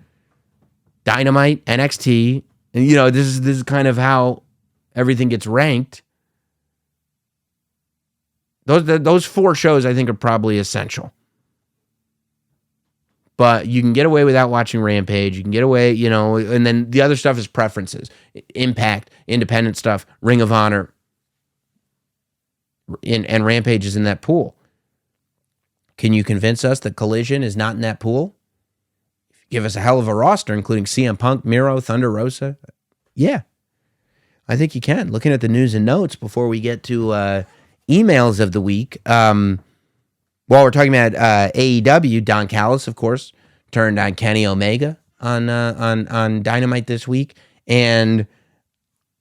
[SPEAKER 1] Dynamite, NXT. And, this is kind of how everything gets ranked. Those 4 shows, I think, are probably essential. But you can get away without watching Rampage. You can get away, and then the other stuff is preferences. Impact, independent stuff, Ring of Honor, and Rampage is in that pool. Can you convince us that Collision is not in that pool? Give us a hell of a roster, including CM Punk, Miro, Thunder Rosa. Yeah, I think you can. Looking at the news and notes before we get to emails of the week. While we're talking about AEW, Don Callis, of course, turned on Kenny Omega on Dynamite this week, and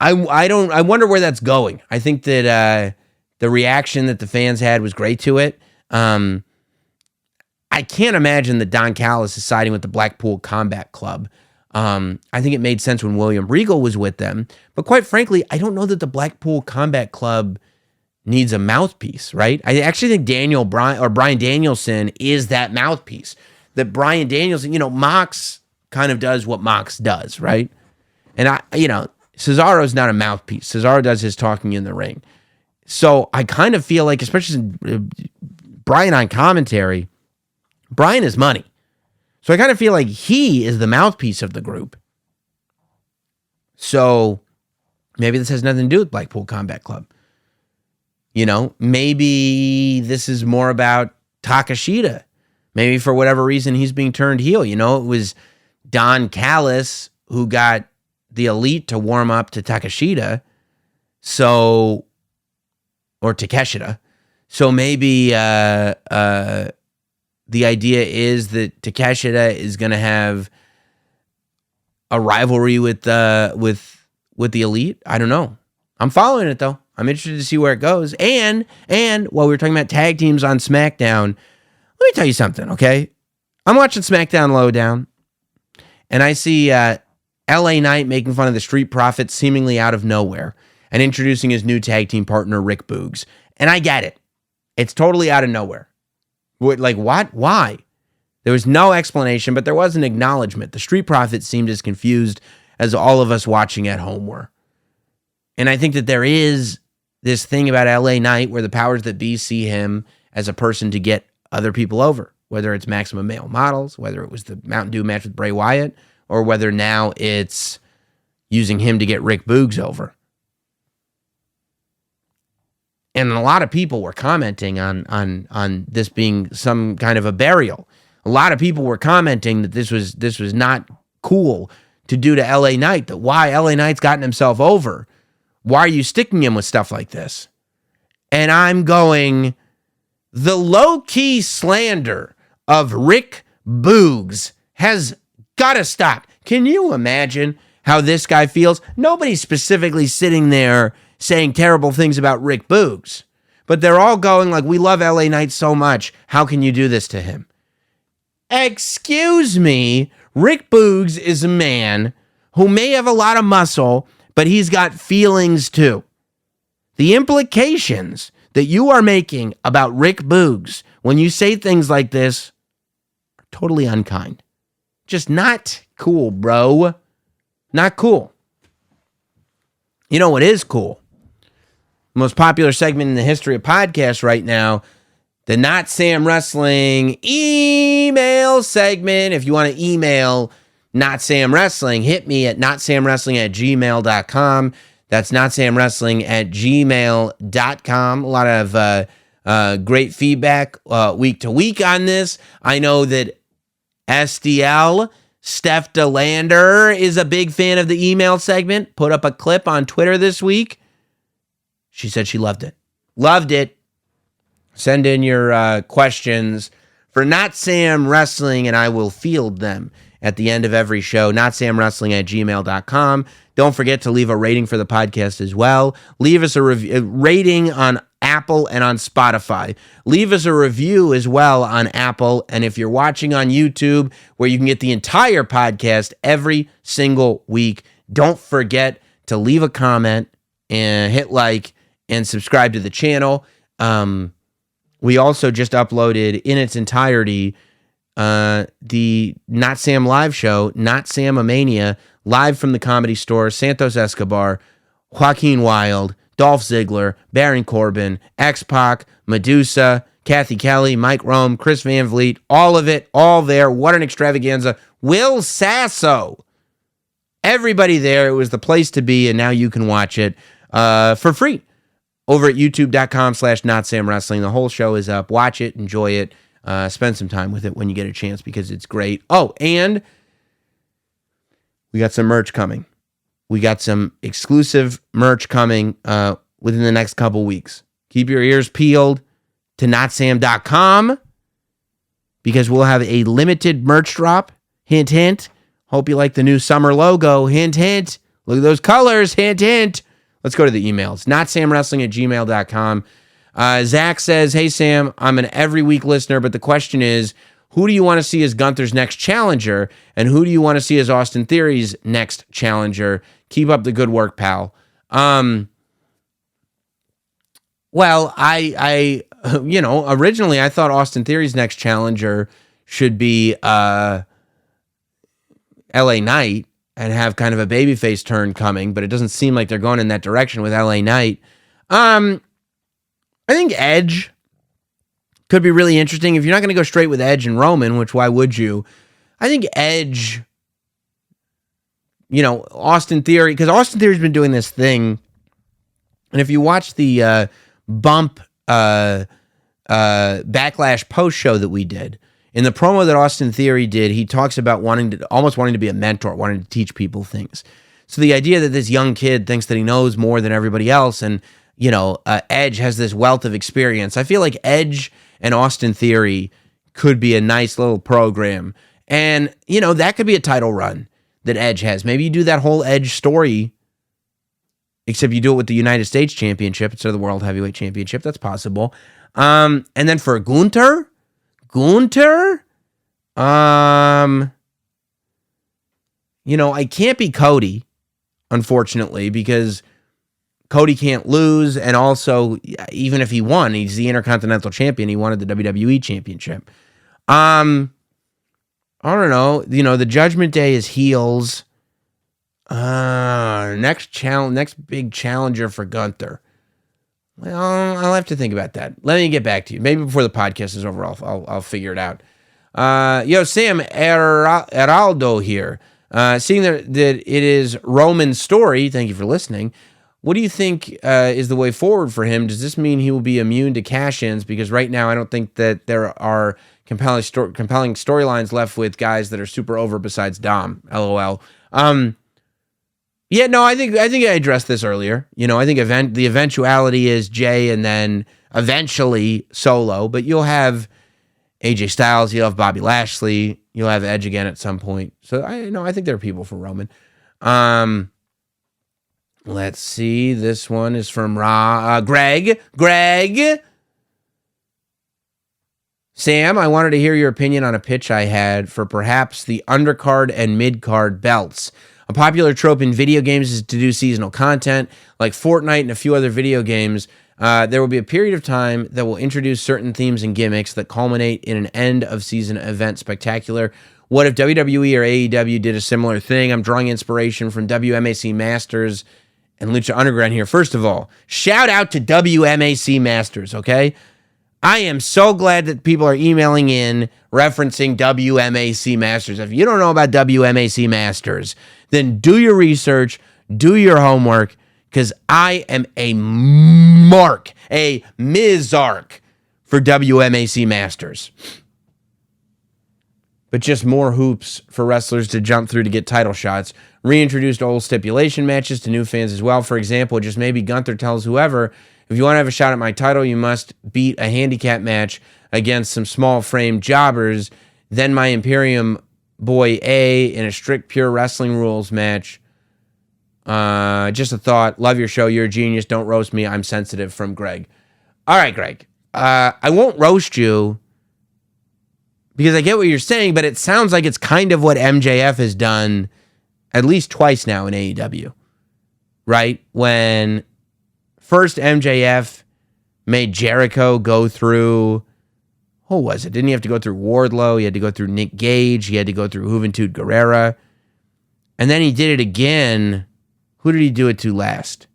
[SPEAKER 1] I wonder where that's going. I think that the reaction that the fans had was great to it. I can't imagine that Don Callis is siding with the Blackpool Combat Club. I think it made sense when William Regal was with them, but quite frankly, I don't know that the Blackpool Combat Club needs a mouthpiece, right? I actually think Bryan Danielson is that mouthpiece. That Bryan Danielson, Mox kind of does what Mox does, right? And Cesaro's not a mouthpiece. Cesaro does his talking in the ring. So I kind of feel like, especially Bryan on commentary, Bryan is money. So I kind of feel like he is the mouthpiece of the group. So maybe this has nothing to do with Blackpool Combat Club. Maybe this is more about Takeshita. Maybe for whatever reason he's being turned heel. It was Don Callis who got the Elite to warm up to Takeshita. Or Takeshita. So maybe the idea is that Takeshita is going to have a rivalry with the Elite. I don't know. I'm following it though. I'm interested to see where it goes. And while we were talking about tag teams on SmackDown, let me tell you something, okay? I'm watching SmackDown Lowdown, and I see LA Knight making fun of the Street Profits seemingly out of nowhere and introducing his new tag team partner, Rick Boogs. And I get it. It's totally out of nowhere. Like, what? Why? There was no explanation, but there was an acknowledgement. The Street Profits seemed as confused as all of us watching at home were. And I think that there is this thing about LA Knight where the powers that be see him as a person to get other people over, whether it's Maximum Male Models, whether it was the Mountain Dew match with Bray Wyatt, or whether now it's using him to get Rick Boogs over. And a lot of people were commenting on this being some kind of a burial. A lot of people were commenting that this was not cool to do to LA Knight, that why LA Knight's gotten himself over. Why are you sticking him with stuff like this? And I'm going, the low-key slander of Rick Boogs has got to stop. Can you imagine how this guy feels? Nobody's specifically sitting there saying terrible things about Rick Boogs, but they're all going like, we love LA Knight so much. How can you do this to him? Excuse me, Rick Boogs is a man who may have a lot of muscle, but he's got feelings too. The implications that you are making about Rick Boogs when you say things like this are totally unkind. Just not cool, bro. Not cool. You know what is cool? Most popular segment in the history of podcasts right now, the Not Sam Wrestling email segment. If you want to email Not Sam Wrestling, hit me at notsamwrestling@gmail.com. That's notsamwrestling@gmail.com. A lot of great feedback week to week on this. I know that SDL, Steph DeLander, is a big fan of the email segment. Put up a clip on Twitter this week. She said she loved it. Loved it. Send in your questions for Not Sam Wrestling, and I will field them at the end of every show. notsamwrestling@gmail.com. Don't forget to leave a rating for the podcast as well. Leave us a rating on Apple and on Spotify. Leave us a review as well on Apple. And if you're watching on YouTube, where you can get the entire podcast every single week, don't forget to leave a comment and hit like and subscribe to the channel. We also just uploaded in its entirety the Not Sam live show, Not Sam-a-Mania, live from the Comedy Store. Santos Escobar, Joaquin Wilde, Dolph Ziggler, Baron Corbin, X-Pac, Medusa, Kathy Kelly, Mike Rome, Chris Van Vliet, all of it, all there. What an extravaganza. Will Sasso. Everybody there. It was the place to be, and now you can watch it for free over at youtube.com/NotSamWrestling. The whole show is up. Watch it, enjoy it, spend some time with it when you get a chance because it's great. Oh, and we got some merch coming. We got some exclusive merch coming within the next couple weeks. Keep your ears peeled to notsam.com because we'll have a limited merch drop. Hint, hint. Hope you like the new summer logo. Hint, hint. Look at those colors. Hint, hint. Let's go to the emails. notsamwrestling@gmail.com. Zach says, hey, Sam, I'm an every week listener, but the question is, who do you want to see as Gunther's next challenger? And who do you want to see as Austin Theory's next challenger? Keep up the good work, pal. Well, I originally I thought Austin Theory's next challenger should be LA Knight and have kind of a babyface turn coming, but it doesn't seem like they're going in that direction with LA Knight. I think Edge could be really interesting. If you're not going to go straight with Edge and Roman, which why would you? I think Edge, Austin Theory, because Austin Theory's been doing this thing, and if you watch the Bump Backlash post show that we did, in the promo that Austin Theory did, he talks about almost wanting to be a mentor, wanting to teach people things. So the idea that this young kid thinks that he knows more than everybody else, and Edge has this wealth of experience. I feel like Edge and Austin Theory could be a nice little program. And, that could be a title run that Edge has. Maybe you do that whole Edge story, except you do it with the United States Championship instead of the World Heavyweight Championship. That's possible. And then for Gunther, I can't be Cody, unfortunately, because Cody can't lose, and also, even if he won, he's the Intercontinental Champion. He wanted the WWE Championship. I don't know. The Judgment Day is heels. Next big challenger for Gunther. Well, I'll have to think about that. Let me get back to you. Maybe before the podcast is over, I'll figure it out. Sam Heraldo here. Seeing that it is Roman's story, thank you for listening. What do you think is the way forward for him? Does this mean he will be immune to cash-ins? Because right now, I don't think that there are compelling storylines left with guys that are super over besides Dom. LOL. I think I addressed this earlier. I think the eventuality is Jay and then eventually Solo. But you'll have AJ Styles, you'll have Bobby Lashley, you'll have Edge again at some point. So I think there are people for Roman. Let's see. This one is from Greg. Sam, I wanted to hear your opinion on a pitch I had for perhaps the undercard and mid-card belts. A popular trope in video games is to do seasonal content, like Fortnite and a few other video games. There will be a period of time that will introduce certain themes and gimmicks that culminate in an end-of-season event spectacular. What if WWE or AEW did a similar thing? I'm drawing inspiration from WMAC Masters and Lucha Underground here. First of all, shout out to WMAC Masters, okay? I am so glad that people are emailing in referencing WMAC Masters. If you don't know about WMAC Masters, then do your research, do your homework, because I am a Mizark for WMAC Masters. But just more hoops for wrestlers to jump through to get title shots. Reintroduced old stipulation matches to new fans as well. For example, just maybe Gunther tells whoever, if you want to have a shot at my title, you must beat a handicap match against some small frame jobbers. Then my Imperium Boy A in a strict pure wrestling rules match. Just a thought. Love your show. You're a genius. Don't roast me. I'm sensitive, from Greg. All right, Greg. I won't roast you because I get what you're saying, but it sounds like it's kind of what MJF has done at least twice now in AEW, right? When first MJF made Jericho go through, who was it? Didn't he have to go through Wardlow? He had to go through Nick Gage. He had to go through Juventud Guerrera. And then he did it again. Who did he do it to last?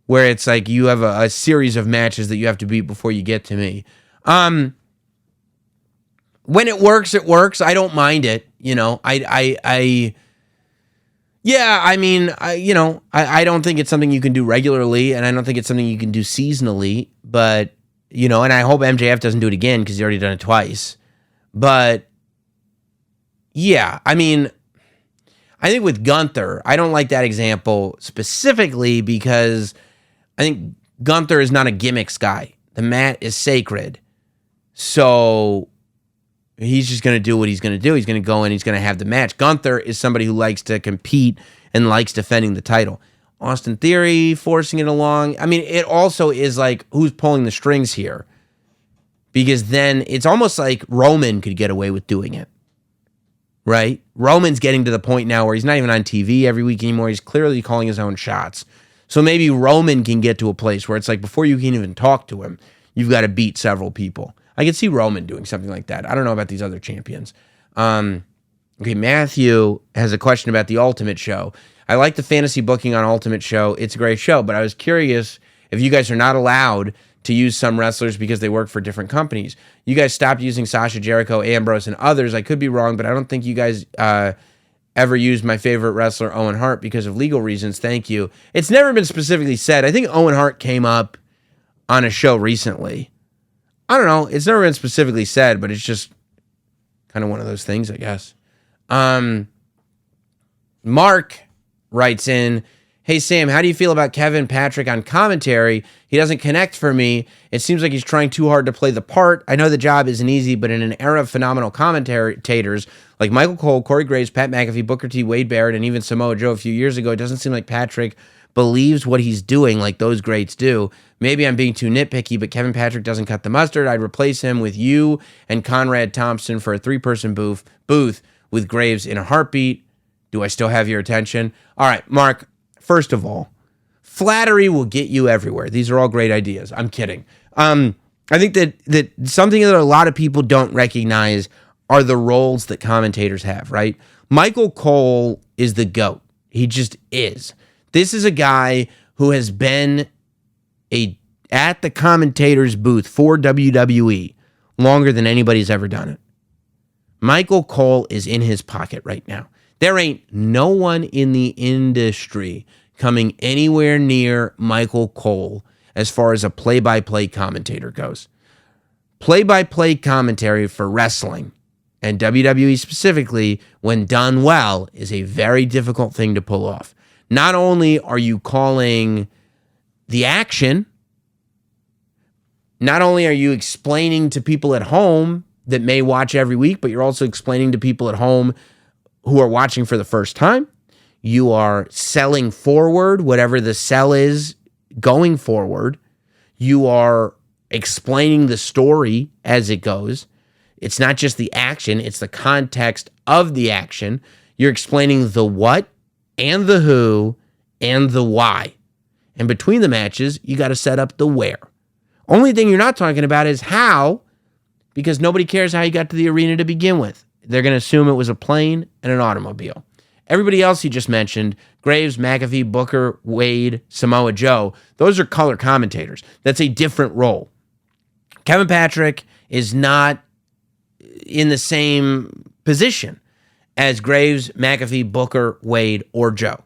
[SPEAKER 1] Where it's like you have a series of matches that you have to beat before you get to me. When it works, it works. I don't mind it. You know, I don't think it's something you can do regularly, and I don't think it's something you can do seasonally, but, you know, and I hope MJF doesn't do it again because he's already done it twice. But, yeah, I mean, I think with Gunther, I don't like that example specifically because I think Gunther is not a gimmicks guy. The mat is sacred. So he's just going to do what he's going to do. He's going to go in, he's going to have the match. Gunther is somebody who likes to compete and likes defending the title. Austin Theory forcing it along. I mean, it also is like, who's pulling the strings here? Because then it's almost like Roman could get away with doing it. Right? Roman's getting to the point now where he's not even on TV every week anymore. He's clearly calling his own shots. So maybe Roman can get to a place where it's like before you can even talk to him, you've got to beat several people. I could see Roman doing something like that. I don't know about these other champions. Okay, Matthew has a question about the Ultimate Show. I like the fantasy booking on Ultimate Show. It's a great show, but I was curious if you guys are not allowed to use some wrestlers because they work for different companies. You guys stopped using Sasha, Jericho, Ambrose, and others. I could be wrong, but I don't think you guys ever used my favorite wrestler, Owen Hart, because of legal reasons. Thank you. It's never been specifically said. I think Owen Hart came up on a show recently. I don't know. It's never been specifically said, but it's just kind of one of those things, I guess. Mark writes in, hey, Sam, how do you feel about Kevin Patrick on commentary? He doesn't connect for me. It seems like he's trying too hard to play the part. I know the job isn't easy, but in an era of phenomenal commentators like Michael Cole, Corey Graves, Pat McAfee, Booker T, Wade Barrett, and even Samoa Joe a few years ago, it doesn't seem like Patrick believes what he's doing like those greats do. Maybe I'm being too nitpicky, but Kevin Patrick doesn't cut the mustard. I'd replace him with you and Conrad Thompson for a 3-person booth with Graves in a heartbeat. Do I still have your attention? All right, Mark. First of all, flattery will get you everywhere. These are all great ideas. I'm kidding. I think that something that a lot of people don't recognize are the roles that commentators have, right? Michael Cole is the GOAT. He just is. This is a guy who has been at the commentator's booth for WWE longer than anybody's ever done it. Michael Cole is in his pocket right now. There ain't no one in the industry coming anywhere near Michael Cole as far as a play-by-play commentator goes. Play-by-play commentary for wrestling, and WWE specifically, when done well, is a very difficult thing to pull off. Not only are you calling the action, not only are you explaining to people at home that may watch every week, but you're also explaining to people at home who are watching for the first time. You are selling forward whatever the sell is going forward. You are explaining the story as it goes. It's not just the action, it's the context of the action. You're explaining the what and the who and the why. And between the matches, you got to set up the where. Only thing you're not talking about is how, because nobody cares how you got to the arena to begin with. They're going to assume it was a plane and an automobile. Everybody else he just mentioned, Graves, McAfee, Booker, Wade, Samoa Joe, those are color commentators. That's a different role. Kevin Patrick is not in the same position as Graves, McAfee, Booker, Wade, or Joe.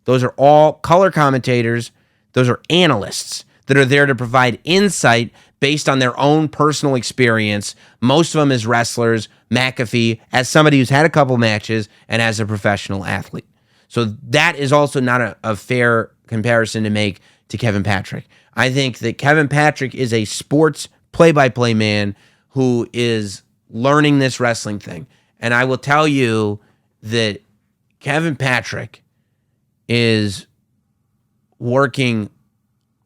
[SPEAKER 1] Those are all color commentators. Those are analysts that are there to provide insight based on their own personal experience, most of them as wrestlers, McAfee as somebody who's had a couple matches, and as a professional athlete. So that is also not a fair comparison to make to Kevin Patrick. I think that Kevin Patrick is a sports play-by-play man who is learning this wrestling thing. And I will tell you that Kevin Patrick is working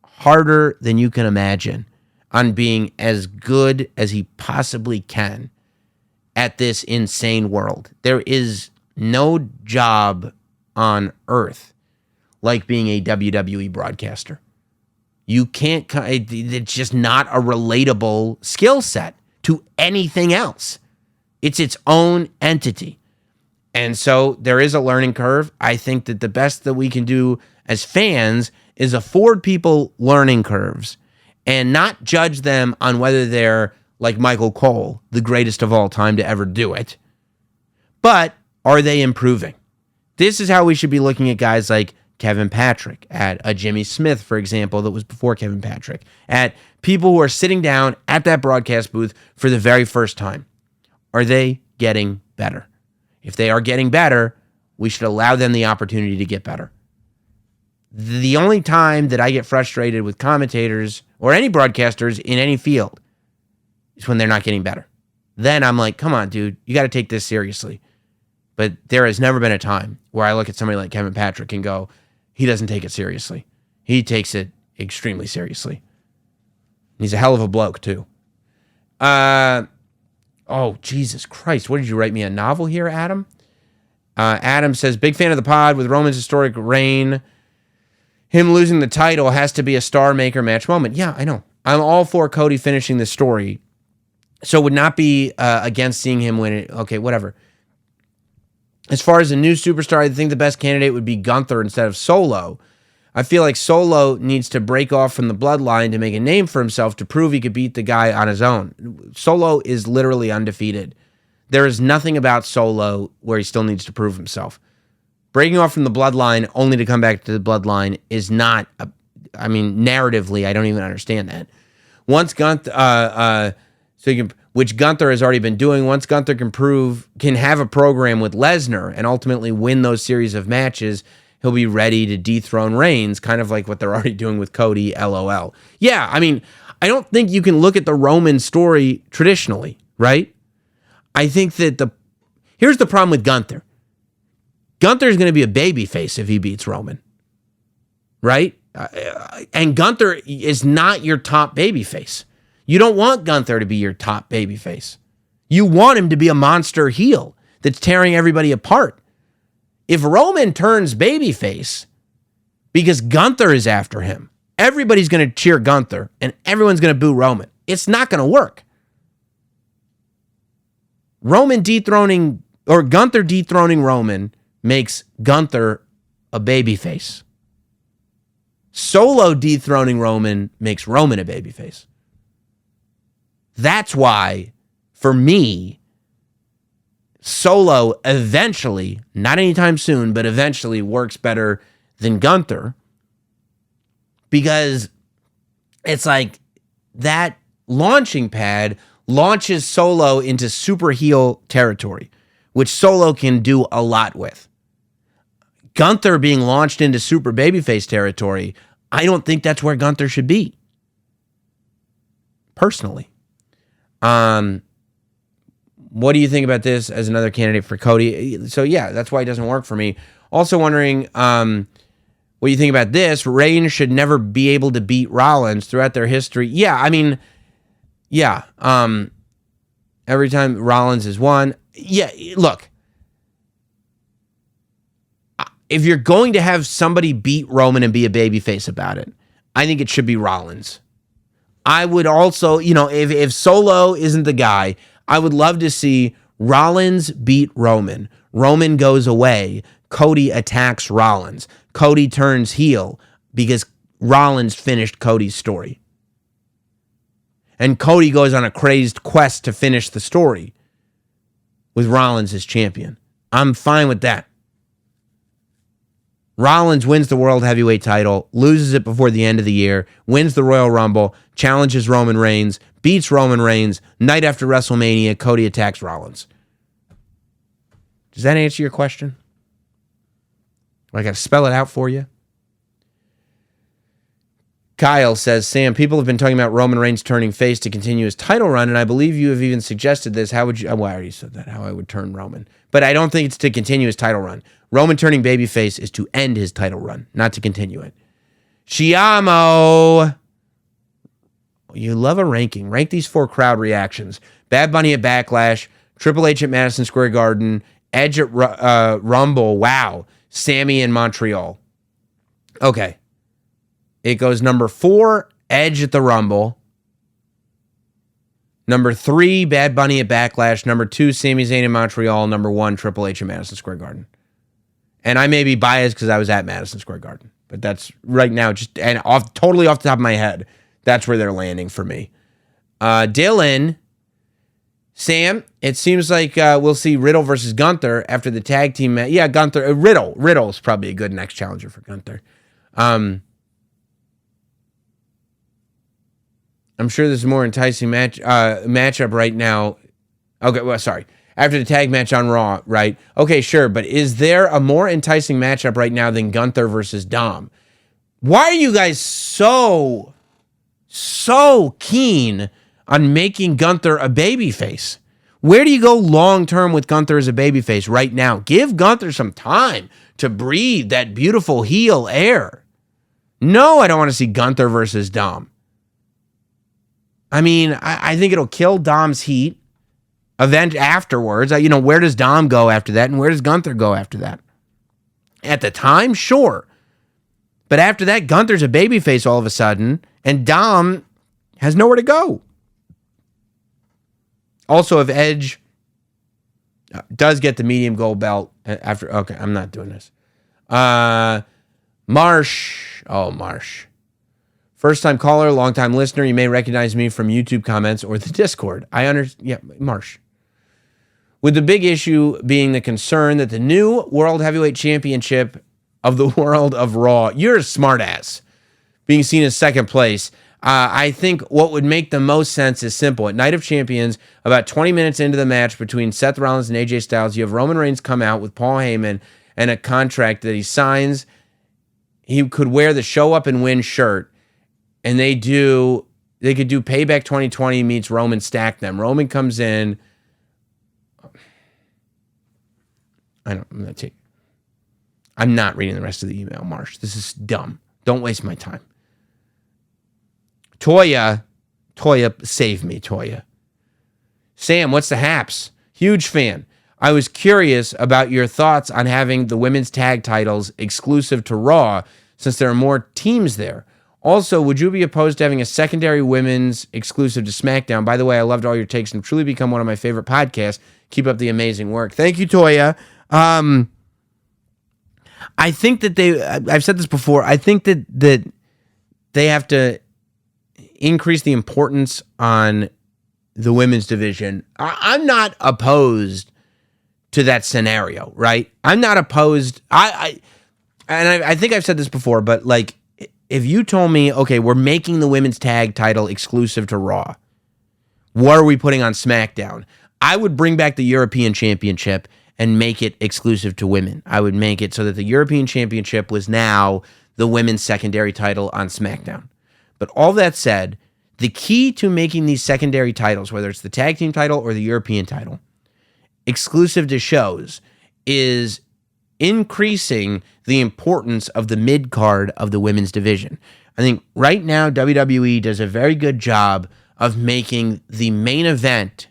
[SPEAKER 1] harder than you can imagine on being as good as he possibly can at this insane world. There is no job on earth like being a WWE broadcaster. You can't, it's just not a relatable skill set to anything else. It's its own entity. And so there is a learning curve. I think that the best that we can do as fans is afford people learning curves and not judge them on whether they're like Michael Cole, the greatest of all time to ever do it, but are they improving? This is how we should be looking at guys like Kevin Patrick, at a Jimmy Smith, for example, that was before Kevin Patrick, at people who are sitting down at that broadcast booth for the very first time. Are they getting better? If they are getting better, we should allow them the opportunity to get better. The only time that I get frustrated with commentators or any broadcasters in any field is when they're not getting better. Then I'm like, come on, dude, you got to take this seriously. But there has never been a time where I look at somebody like Kevin Patrick and go, he doesn't take it seriously. He takes it extremely seriously. He's a hell of a bloke, too. Oh, Jesus Christ. What did you write me, a novel here, Adam? Adam says, big fan of the pod with Roman's historic reign. Him losing the title has to be a star maker match moment. Yeah, I know. I'm all for Cody finishing the story. So would not be against seeing him win it. Okay, whatever. As far as a new superstar, I think the best candidate would be Gunther instead of Solo. I feel like Solo needs to break off from the bloodline to make a name for himself to prove he could beat the guy on his own. Solo is literally undefeated. There is nothing about Solo where he still needs to prove himself. Breaking off from the bloodline only to come back to the bloodline is not, narratively, I don't even understand that. Once Gunther, which Gunther has already been doing, once Gunther can have a program with Lesnar and ultimately win those series of matches, he'll be ready to dethrone Reigns, kind of like what they're already doing with Cody, LOL. Yeah, I don't think you can look at the Roman story traditionally, right? I think that here's the problem with Gunther. Gunther is going to be a babyface if he beats Roman, right? And Gunther is not your top babyface. You don't want Gunther to be your top babyface. You want him to be a monster heel that's tearing everybody apart. If Roman turns babyface because Gunther is after him, everybody's going to cheer Gunther and everyone's going to boo Roman. It's not going to work. Gunther dethroning Roman makes Gunther a babyface. Solo dethroning Roman makes Roman a babyface. That's why, for me, Solo eventually, not anytime soon, but eventually works better than Gunther, because it's like that launching pad launches Solo into super heel territory, which Solo can do a lot with. Gunther being launched into super babyface territory, I don't think that's where Gunther should be, personally. What do you think about this as another candidate for Cody? So yeah, that's why it doesn't work for me. Also wondering what you think about this. Reigns should never be able to beat Rollins throughout their history. Yeah, every time Rollins has won. Yeah, look, if you're going to have somebody beat Roman and be a babyface about it, I think it should be Rollins. I would also, if Solo isn't the guy, I would love to see Rollins beat Roman. Roman goes away. Cody attacks Rollins. Cody turns heel because Rollins finished Cody's story. And Cody goes on a crazed quest to finish the story with Rollins as champion. I'm fine with that. Rollins wins the World Heavyweight title, loses it before the end of the year, wins the Royal Rumble, challenges Roman Reigns, beats Roman Reigns, night after WrestleMania, Cody attacks Rollins. Does that answer your question? I got to spell it out for you. Kyle says, Sam, people have been talking about Roman Reigns turning face to continue his title run, and I believe you have even suggested this. How would you... Well, I already said that, how I would turn Roman. But I don't think it's to continue his title run. Roman turning babyface is to end his title run, not to continue it. Shiamo. You love a ranking. Rank these 4 crowd reactions. Bad Bunny at Backlash, Triple H at Madison Square Garden, Edge at Rumble, wow, Sammy in Montreal. Okay. It goes number 4, Edge at the Rumble. Number 3, Bad Bunny at Backlash. Number 2, Sami Zayn in Montreal. Number 1, Triple H at Madison Square Garden. And I may be biased because I was at Madison Square Garden. But that's right now, totally off the top of my head, that's where they're landing for me. Dylan, Sam, it seems like we'll see Riddle versus Gunther after the tag team match. Yeah, Gunther, Riddle. Riddle's probably a good next challenger for Gunther. I'm sure there's a more enticing matchup right now. Okay, well, sorry. After the tag match on Raw, right? Okay, sure, but is there a more enticing matchup right now than Gunther versus Dom? Why are you guys so keen on making Gunther a babyface? Where do you go long-term with Gunther as a babyface right now? Give Gunther some time to breathe that beautiful heel air. No, I don't want to see Gunther versus Dom. I mean, I think it'll kill Dom's heat. Event afterwards, where does Dom go after that, and where does Gunther go after that? At the time, sure. But after that, Gunther's a babyface all of a sudden, and Dom has nowhere to go. Also, if Edge does get the medium gold belt after... Okay, I'm not doing this. Marsh. Oh, Marsh. First-time caller, long-time listener. You may recognize me from YouTube comments or the Discord. Yeah, Marsh. With the big issue being the concern that the new World Heavyweight Championship of the world of Raw, you're a smartass, being seen as second place. I think what would make the most sense is simple. At Night of Champions, about 20 minutes into the match between Seth Rollins and AJ Styles, you have Roman Reigns come out with Paul Heyman and a contract that he signs. He could wear the Show Up and Win shirt, and they could do Payback 2020 meets Roman Stack Them. Roman comes in. I'm not reading the rest of the email, Marsh. This is dumb. Don't waste my time. Toya, save me, Toya. Sam, what's the haps? Huge fan. I was curious about your thoughts on having the women's tag titles exclusive to Raw, since there are more teams there. Also, would you be opposed to having a secondary women's exclusive to SmackDown? By the way, I loved all your takes and truly become one of my favorite podcasts. Keep up the amazing work. Thank you, Toya. I think that I've said this before, I think that they have to increase the importance on the women's division. I'm not opposed to that scenario, right? I'm not opposed. I think I've said this before, but like, if you told me, okay, we're making the women's tag title exclusive to Raw, what are we putting on SmackDown? I would bring back the European Championship and make it exclusive to women. I would make it so that the European Championship was now the women's secondary title on SmackDown. But all that said, the key to making these secondary titles, whether it's the tag team title or the European title, exclusive to shows, is increasing the importance of the mid-card of the women's division. I think right now WWE does a very good job of making the main event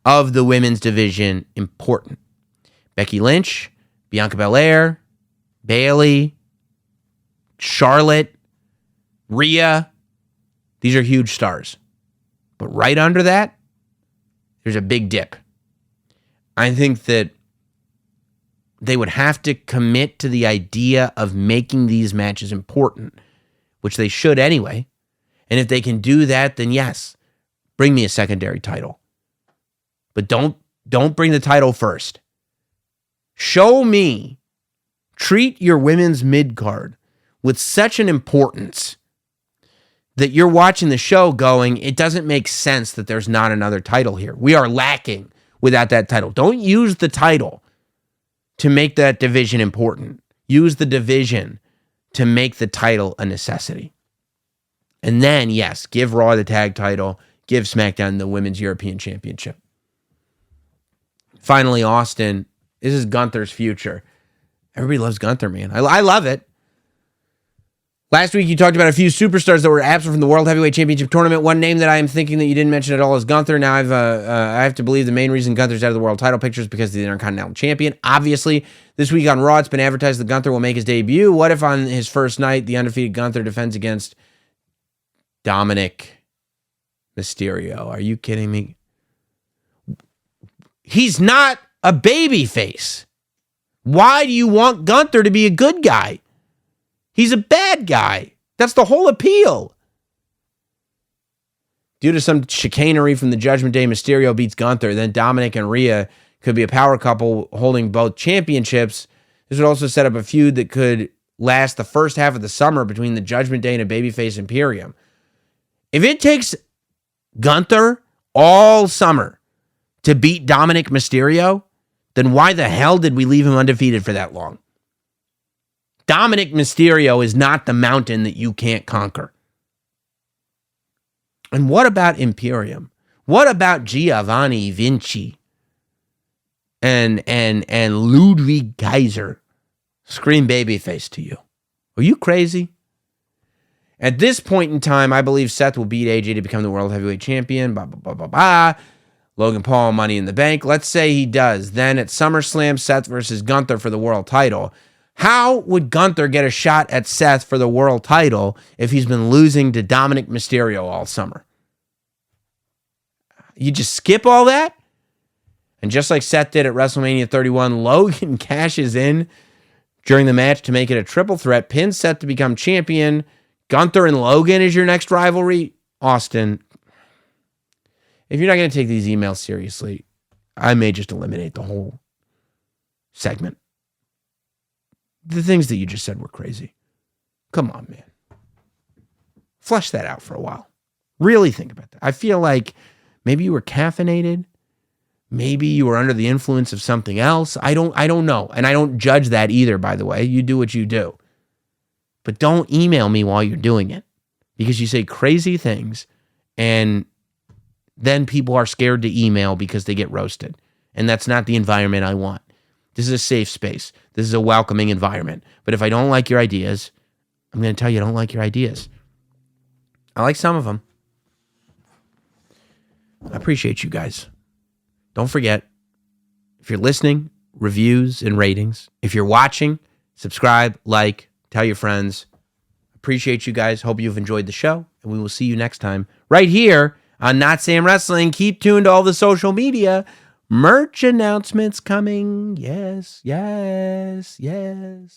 [SPEAKER 1] of the women's division important. Becky Lynch, Bianca Belair, Bailey, Charlotte, Rhea. These are huge stars. But right under that, there's a big dip. I think that they would have to commit to the idea of making these matches important, which they should anyway. And if they can do that, then yes, bring me a secondary title. But don't bring the title first. Show me, treat your women's mid-card with such an importance that you're watching the show going, it doesn't make sense that there's not another title here. We are lacking without that title. Don't use the title to make that division important. Use the division to make the title a necessity. And then, yes, give Raw the tag title, give SmackDown the Women's European Championship. Finally, Austin, this is Gunther's future. Everybody loves Gunther, man. I love it. Last week, you talked about a few superstars that were absent from the World Heavyweight Championship tournament. One name that I am thinking that you didn't mention at all is Gunther. Now, I have to believe the main reason Gunther's out of the world title picture is because he's the Intercontinental Champion. Obviously, this week on Raw, it's been advertised that Gunther will make his debut. What if on his first night, the undefeated Gunther defends against Dominic Mysterio? Are you kidding me? He's not a babyface. Why do you want Gunther to be a good guy? He's a bad guy. That's the whole appeal. Due to some chicanery from the Judgment Day, Mysterio beats Gunther. Then Dominic and Rhea could be a power couple holding both championships. This would also set up a feud that could last the first half of the summer between the Judgment Day and a babyface Imperium. If it takes Gunther all summer to beat Dominic Mysterio, then why the hell did we leave him undefeated for that long? Dominic Mysterio is not the mountain that you can't conquer. And what about Imperium? What about Giovanni Vinci and Ludwig Kaiser? Scream babyface to you. Are you crazy? At this point in time, I believe Seth will beat AJ to become the World Heavyweight Champion. Logan Paul, Money in the Bank. Let's say he does. Then at SummerSlam, Seth versus Gunther for the world title. How would Gunther get a shot at Seth for the world title if he's been losing to Dominic Mysterio all summer? You just skip all that? And just like Seth did at WrestleMania 31, Logan cashes in during the match to make it a triple threat, pins Seth to become champion. Gunther and Logan is your next rivalry. Austin, if you're not going to take these emails seriously, I may just eliminate the whole segment. The things that you just said were crazy. Come on, man. Flesh that out for a while. Really think about that. I feel like maybe you were caffeinated. Maybe you were under the influence of something else. I don't know. And I don't judge that either, by the way. You do what you do. But don't email me while you're doing it. Because you say crazy things and then people are scared to email because they get roasted. And that's not the environment I want. This is a safe space. This is a welcoming environment. But if I don't like your ideas, I'm going to tell you I don't like your ideas. I like some of them. I appreciate you guys. Don't forget, if you're listening, reviews and ratings. If you're watching, subscribe, like, tell your friends. Appreciate you guys. Hope you've enjoyed the show. And we will see you next time right here on Notsam Wrestling. Keep tuned to all the social media. Merch announcements coming. Yes, yes, yes.